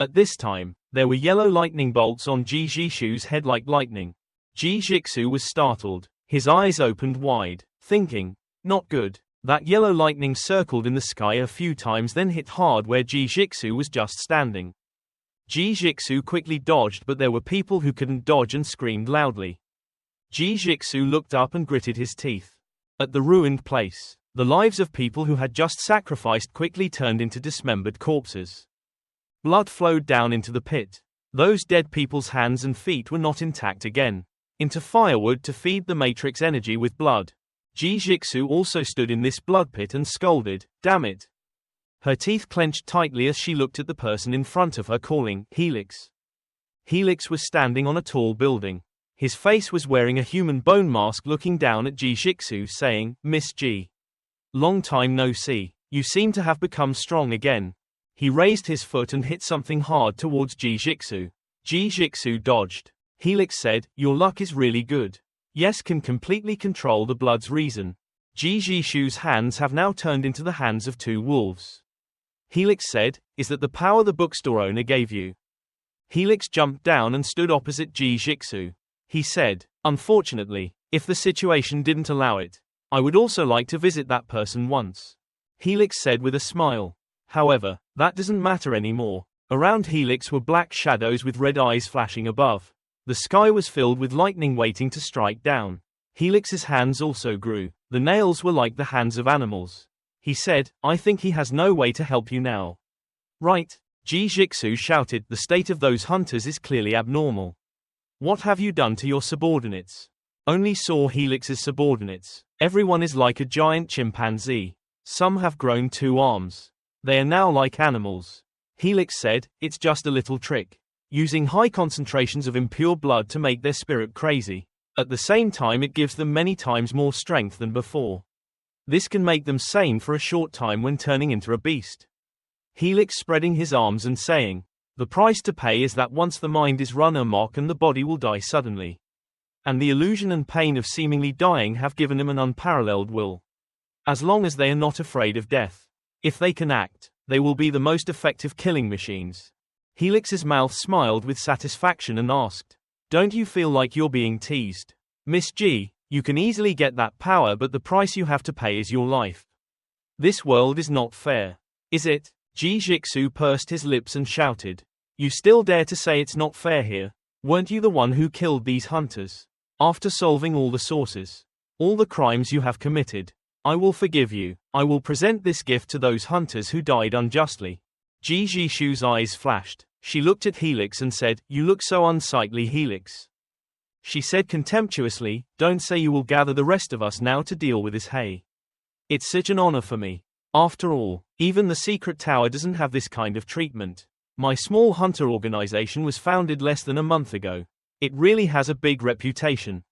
Speaker 1: At this time, there were yellow lightning bolts on Ji Jixu's head like lightning. Ji Jixu was startled. His eyes opened wide, thinking, "Not good." That yellow lightning circled in the sky a few times then hit hard where Ji Jixu was just standing. Ji Jixu quickly dodged, but there were people who couldn't dodge and screamed loudly. Ji Jixu looked up and gritted his teeth. At the ruined place, the lives of people who had just sacrificed quickly turned into dismembered corpses. Blood flowed down into the pit. Those dead people's hands and feet were not intact again. Into firewood to feed the matrix energy with blood. Ji Jixu also stood in this blood pit and scolded, "Damn it." Her teeth clenched tightly as she looked at the person in front of her calling, Helix. Helix was standing on a tall building. His face was wearing a human bone mask looking down at Ji Jixu saying, "Miss Ji. Long time no see. You seem to have become strong again." He raised his foot and hit something hard towards Ji Jixu. Ji Jixu dodged. Helix said, "Your luck is really good. Yes, can completely control the blood's reason." Ji Jixu's hands have now turned into the hands of two wolves. Helix said, "Is that the power the bookstore owner gave you?" Helix jumped down and stood opposite Ji Jixu. He said, "Unfortunately, if the situation didn't allow it, I would also like to visit that person once." Helix said with a smile. "However, that doesn't matter anymore." Around Helix were black shadows with red eyes flashing above. The sky was filled with lightning waiting to strike down. Helix's hands also grew. The nails were like the hands of animals. He said, "I think he has no way to help you now." "Right." Ji Jixu shouted, "The state of those hunters is clearly abnormal. What have you done to your subordinates?" "Only saw Helix's subordinates. Everyone is like a giant chimpanzee. Some have grown 2 arms. They are now like animals. Helix said, it's just a little trick. Using high concentrations of impure blood to make their spirit crazy. At the same time it gives them many times more strength than before. This can make them sane for a short time when turning into a beast. Helix spreading his arms and saying, the price to pay is that once the mind is run amok and the body will die suddenly. And the illusion and pain of seemingly dying have given him an unparalleled will. As long as they are not afraid of death. If they can act, they will be the most effective killing machines. Helix's mouth smiled with satisfaction and asked, don't you feel like you're being teased? Miss G, you can easily get that power, but the price you have to pay is your life. This world is not fair. Is it? Ji Jixu pursed his lips and shouted. You still dare to say it's not fair here? Weren't you the one who killed these hunters? After solving all the sources, all the crimes you have committed, I will forgive you. I will present this gift to those hunters who died unjustly. Ji Jixu's eyes flashed. She looked at Helix and said, you look so unsightly, Helix. She said contemptuously, don't say you will gather the rest of us now to deal with this hay. It's such an honor for me. After all, even the secret tower doesn't have this kind of treatment. My small hunter organization was founded less than a month ago. It really has a big reputation.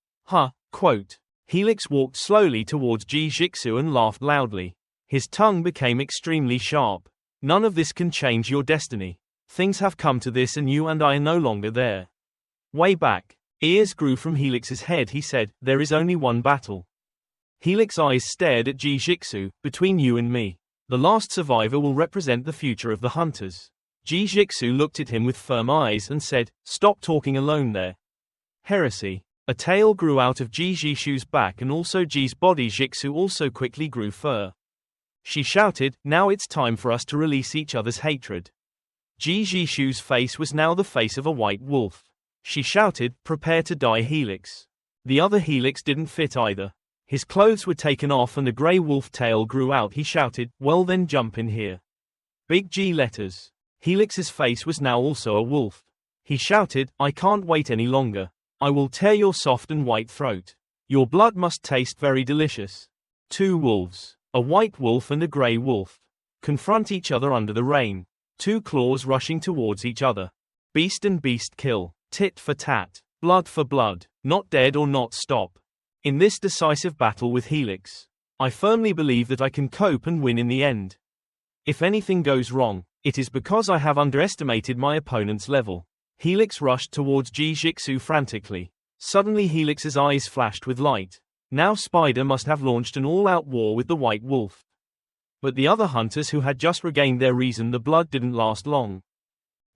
Speaker 1: Quote. Helix walked slowly towards Ji Jixu and laughed loudly. His tongue became extremely sharp. None of this can change your destiny. Things have come to this and you and I are no longer there. Way back. Ears grew from Helix's head. He said, there is only one battle. Helix's eyes stared at Ji Jixu, between you and me. The last survivor will represent the future of the hunters. Ji Jixu looked at him with firm eyes and said, stop talking alone there. Heresy. A tail grew out of Ji Jixu's back and also Ji's body. Jixu also quickly grew fur. She shouted, now it's time for us to release each other's hatred. Ji Jixu's face was now the face of a white wolf. She shouted, prepare to die, Helix. The other Helix didn't fit either. His clothes were taken off and a grey wolf tail grew out. He shouted, well then jump in here. Big G letters. Helix's face was now also a wolf. He shouted, I can't wait any longer. I will tear your soft and white throat. Your blood must taste very delicious. 2 wolves, a white wolf and a grey wolf, confront each other under the rain. 2 claws rushing towards each other. Beast and beast kill, tit for tat, blood for blood, not dead or not stop. In this decisive battle with Helix, I firmly believe that I can cope and win in the end. If anything goes wrong, it is because I have underestimated my opponent's level. Helix rushed towards Ji Jixu frantically. Suddenly Helix's eyes flashed with light. Now Spider must have launched an all-out war with the white wolf. But the other hunters who had just regained their reason, the blood didn't last long.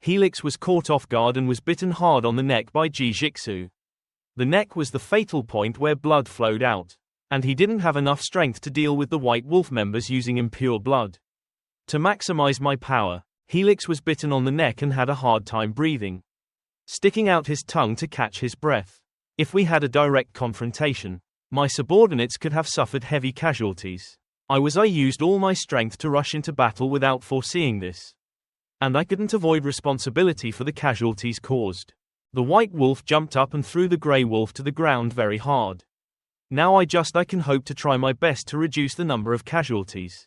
Speaker 1: Helix was caught off guard and was bitten hard on the neck by Ji Jixu. The neck was the fatal point where blood flowed out, and he didn't have enough strength to deal with the white wolf members using impure blood. To maximize my power, Helix was bitten on the neck and had a hard time breathing, sticking out his tongue to catch his breath. If we had a direct confrontation, my subordinates could have suffered heavy casualties. I used all my strength to rush into battle without foreseeing this. And I couldn't avoid responsibility for the casualties caused. The white wolf jumped up and threw the grey wolf to the ground very hard. Now I can hope to try my best to reduce the number of casualties.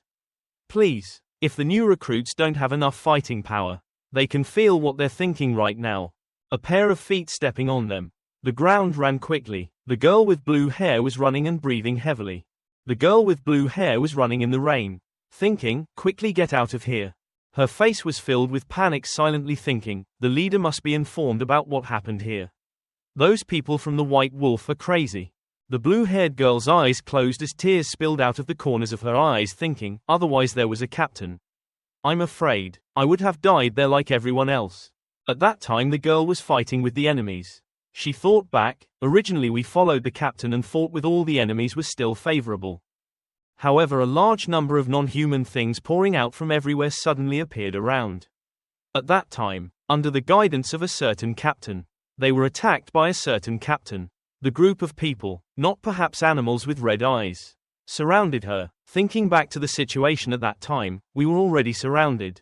Speaker 1: Please, if the new recruits don't have enough fighting power, they can feel what they're thinking right now. A pair of feet stepping on them. The ground ran quickly. The girl with blue hair was running and breathing heavily. The girl with blue hair was running in the rain, thinking, quickly get out of here. Her face was filled with panic, silently thinking, the leader must be informed about what happened here. Those people from the White Wolf are crazy. The blue-haired girl's eyes closed as tears spilled out of the corners of her eyes, thinking, otherwise there was a captain. I'm afraid I would have died there like everyone else. At that time the girl was fighting with the enemies. She thought back, originally we followed the captain and fought with all the enemies was still favorable. However, a large number of non-human things pouring out from everywhere suddenly appeared around. At that time, under the guidance of a certain captain, they were attacked by a certain captain. The group of people, not perhaps animals with red eyes, surrounded her. Thinking back to the situation at that time, we were already surrounded.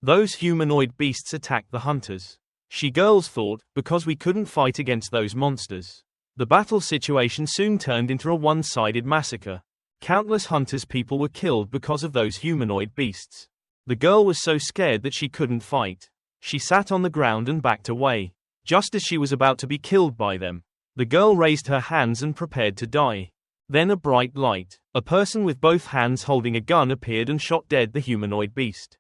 Speaker 1: Those humanoid beasts attacked the hunters. She girls thought, because we couldn't fight against those monsters. The battle situation soon turned into a one-sided massacre. Countless hunters' people were killed because of those humanoid beasts. The girl was so scared that she couldn't fight. She sat on the ground and backed away. Just as she was about to be killed by them, the girl raised her hands and prepared to die. Then a bright light, a person with both hands holding a gun appeared and shot dead the humanoid beast.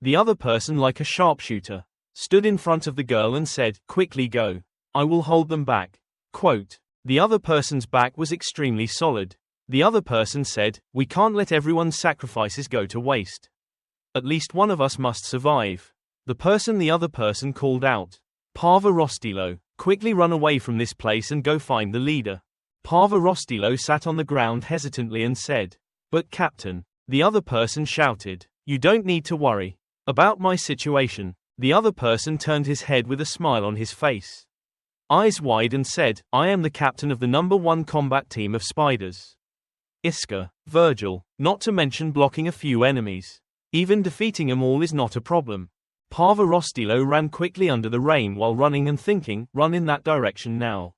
Speaker 1: The other person, like a sharpshooter, stood in front of the girl and said, "Quickly go. I will hold them back." Quote. The other person's back was extremely solid. The other person said, "We can't let everyone's sacrifices go to waste. At least one of us must survive." The other person called out, "Parva Rostilo, quickly run away from this place and go find the leader." Parva Rostilo sat on the ground hesitantly and said, "But Captain," the other person shouted, "you don't need to worry about my situation." The other person turned his head with a smile on his face, eyes wide, and said, "I am the captain of the #1 combat team of spiders. Iska, Virgil, not to mention blocking a few enemies. Even defeating them all is not a problem." Parva Rostilo ran quickly under the rain while running and thinking, "Run in that direction now.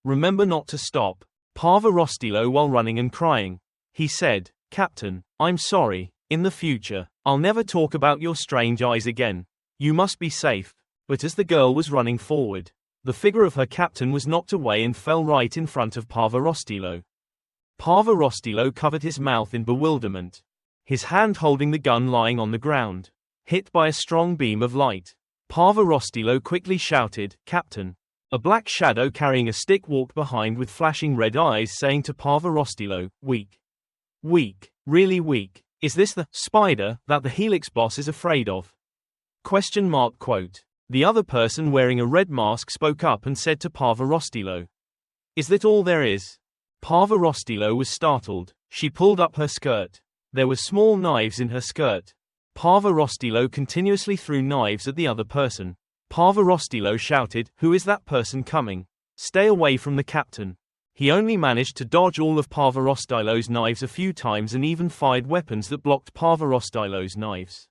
Speaker 1: Remember not to stop." Parva Rostilo while running and crying. He said, "Captain, I'm sorry. In the future, I'll never talk about your strange eyes again. You must be safe." But as the girl was running forward, the figure of her captain was knocked away and fell right in front of Parva Rostilo. Parva Rostilo covered his mouth in bewilderment, his hand holding the gun lying on the ground, hit by a strong beam of light. Parva Rostilo quickly shouted, "Captain." A black shadow carrying a stick walked behind with flashing red eyes, saying to Parva Rostilo, "Weak. Weak. Really weak. Is this the spider that the Helix boss is afraid of?" Quote. The other person wearing a red mask spoke up and said to Parva Rostilo, "Is that all there is?" Parva Rostilo was startled. She pulled up her skirt. There were small knives in her skirt. Parva Rostilo continuously threw knives at the other person. Parva Rostilo shouted, "Who is that person coming? Stay away from the captain." He only managed to dodge all of Parva Rostilo's knives a few times and even fired weapons that blocked Parva Rostilo's knives.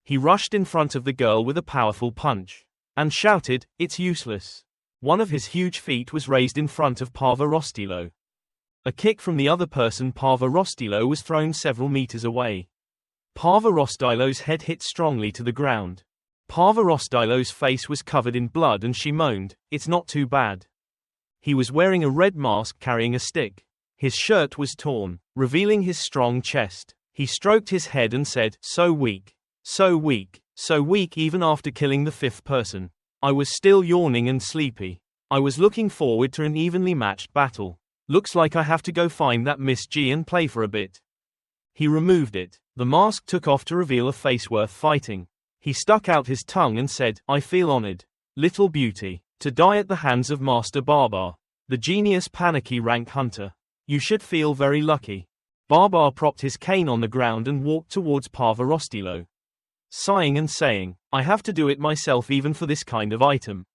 Speaker 1: He rushed in front of the girl with a powerful punch and shouted, "It's useless." One of his huge feet was raised in front of Parva Rostilo. A kick from the other person, Parva Rostilo was thrown several meters away. Parva Rostilo's head hit strongly to the ground. Parva Rostilo's face was covered in blood and she moaned, "It's not too bad." He was wearing a red mask carrying a stick. His shirt was torn, revealing his strong chest. He stroked his head and said, "So weak. So weak. So weak even after killing the fifth person. I was still yawning and sleepy. I was looking forward to an evenly matched battle. Looks like I have to go find that Miss G and play for a bit." He removed it. The mask took off to reveal a face worth fighting. He stuck out his tongue and said, "I feel honored, little beauty, to die at the hands of Master Barbar, the genius panicky rank hunter. You should feel very lucky." Barbar propped his cane on the ground and walked towards Parva Rostilo, sighing and saying, "I have to do it myself even for this kind of item.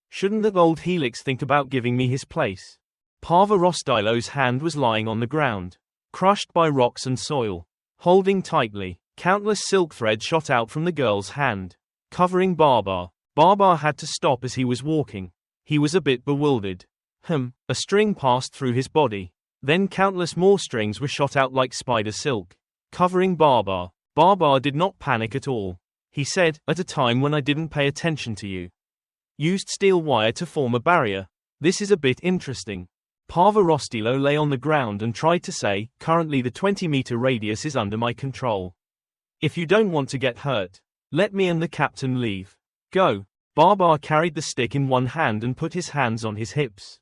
Speaker 1: Shouldn't that old Helix think about giving me his place?" Parva Rostilo's hand was lying on the ground, crushed by rocks and soil. Holding tightly, countless silk threads shot out from the girl's hand, covering Barbar. Barbar had to stop as he was walking. He was a bit bewildered. A string passed through his body. Then countless more strings were shot out like spider silk, covering Barbar. Barbar did not panic at all. He said, "At a time when I didn't pay attention to you. Used steel wire to form a barrier. This is a bit interesting." Parva Rostilo lay on the ground and tried to say, "Currently the 20-meter radius is under my control. If you don't want to get hurt, let me and the captain leave. Go." Barbar carried the stick in one hand and put his hands on his hips,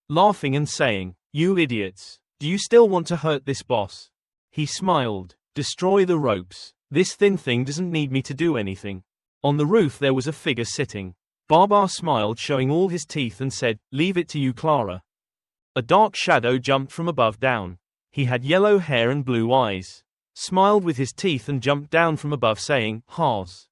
Speaker 1: laughing and saying, "You idiots. Do you still want to hurt this boss?" He smiled. "Destroy the ropes. This thin thing doesn't need me to do anything." On the roof there was a figure sitting. Barbar smiled, showing all his teeth, and said, "Leave it to you, Clara." A dark shadow jumped from above down. He had yellow hair and blue eyes, smiled with his teeth and jumped down from above saying, "Haas.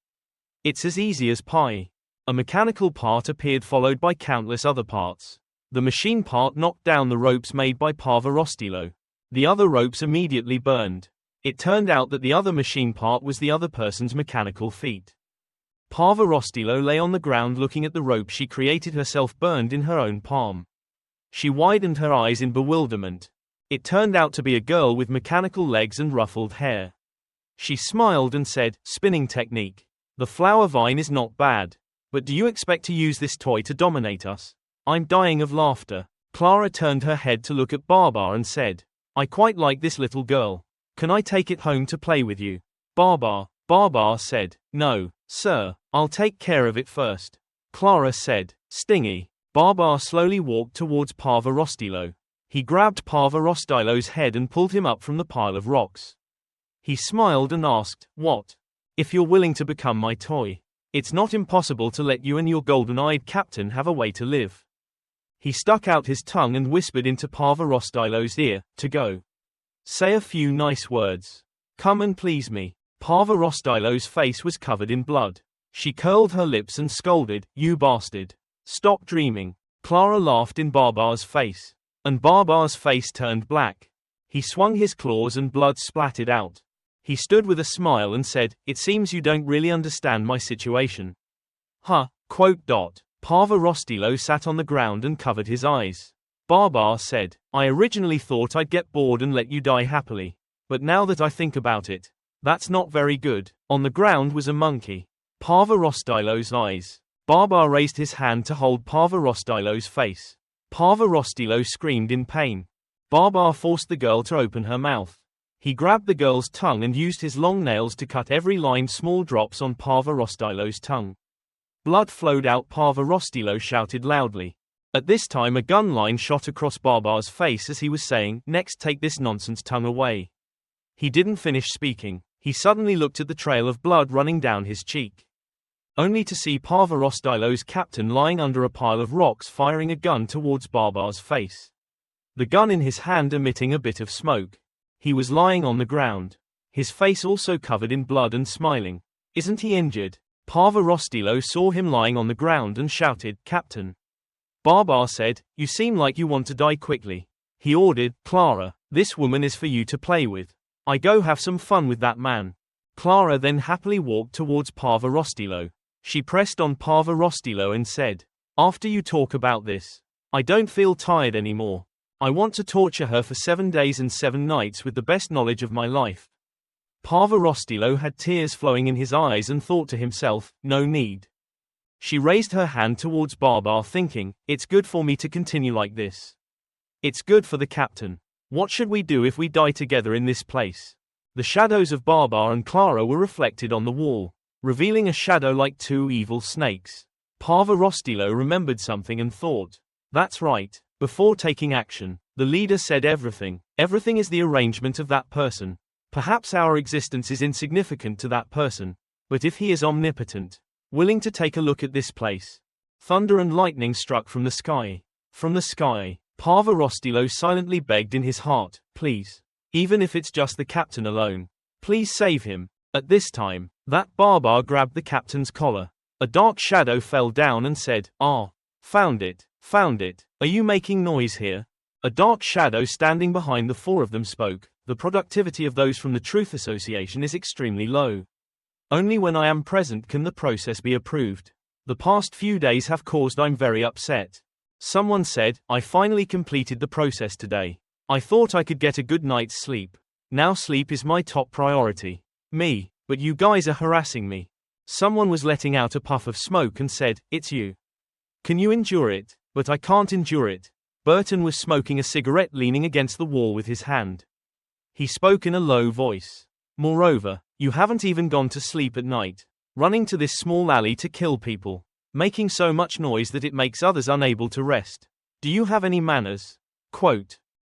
Speaker 1: It's as easy as pie." A mechanical part appeared followed by countless other parts. The machine part knocked down the ropes made by Parva Rostilo. The other ropes immediately burned. It turned out that the other machine part was the other person's mechanical feet. Parva Rostilo lay on the ground looking at the rope she created herself burned in her own palm. She widened her eyes in bewilderment. It turned out to be a girl with mechanical legs and ruffled hair. She smiled and said, "Spinning technique. The flower vine is not bad. But do you expect to use this toy to dominate us?" I'm dying of laughter. Clara turned her head to look at Baba and said, "I quite like this little girl. Can I take it home to play with you?" Baba said, "No, sir, I'll take care of it first." Clara said, "Stingy." Baba slowly walked towards Parvarostilo. He grabbed Parvarostilo's head and pulled him up from the pile of rocks. He smiled and asked, "What? If you're willing to become my toy, it's not impossible to let you and your golden-eyed captain have a way to live." He stuck out his tongue and whispered into Parvarostilo's ear, "To go. Say a few nice words. Come and please me." Parvarostilo's face was covered in blood. She curled her lips and scolded, "You bastard. Stop dreaming." Clara laughed in Baba's face. And Baba's face turned black. He swung his claws and blood splattered out. He stood with a smile and said, "It seems you don't really understand my situation." Parvarostilo sat on the ground and covered his eyes. Baba said, "I originally thought I'd get bored and let you die happily. But now that I think about it, that's not very good." On the ground was a monkey. Parvarostilo's eyes. Baba raised his hand to hold Parvarostilo's face. Parvarostilo screamed in pain. Baba forced the girl to open her mouth. He grabbed the girl's tongue and used his long nails to cut every line small drops on Parvarostilo's tongue. Blood flowed out. Parvarostilo shouted loudly. At this time a gun line shot across Baba's face as he was saying, "Next, take this nonsense tongue away." He didn't finish speaking. He suddenly looked at the trail of blood running down his cheek, only to see Parvarostilo's captain lying under a pile of rocks firing a gun towards Baba's face. The gun in his hand emitting a bit of smoke. He was lying on the ground, his face also covered in blood and smiling. "Isn't he injured?" Parvarostilo saw him lying on the ground and shouted, "Captain." Baba said, "You seem like you want to die quickly." He ordered, "Clara, this woman is for you to play with. I go have some fun with that man." Clara then happily walked towards Parvarostilo. She pressed on Parvarostilo and said, "After you talk about this, I don't feel tired anymore. I want to torture her for 7 days and 7 nights with the best knowledge of my life." Parvarostilo had tears flowing in his eyes and thought to himself, "No need." She raised her hand towards Baba thinking, "It's good for me to continue like this. It's good for the captain. What should we do if we die together in this place?" The shadows of Baba and Clara were reflected on the wall, revealing a shadow like 2 evil snakes. Parvarostilo remembered something and thought, "That's right." Before taking action, the leader said, Everything is the arrangement of that person. Perhaps our existence is insignificant to that person, but if he is omnipotent, willing to take a look at this place." Thunder and lightning struck from the sky. From the sky, Parvarostilo silently begged in his heart, "Please. Even if it's just the captain alone. Please save him." At this time, that Baba grabbed the captain's collar. A dark shadow fell down and said, "Ah. Found it. Found it. Are you making noise here?" A dark shadow standing behind the 4 of them spoke. "The productivity of those from the Truth Association is extremely low. Only when I am present can the process be approved. The past few days have caused I'm very upset." Someone said, "I finally completed the process today. I thought I could get a good night's sleep. Now sleep is my top priority. Me, but you guys are harassing me." Someone was letting out a puff of smoke and said, "It's you. Can you endure it?" "But I can't endure it." Burton was smoking a cigarette leaning against the wall with his hand. He spoke in a low voice. "Moreover, you haven't even gone to sleep at night. Running to this small alley to kill people. Making so much noise that it makes others unable to rest. Do you have any manners?" Quote,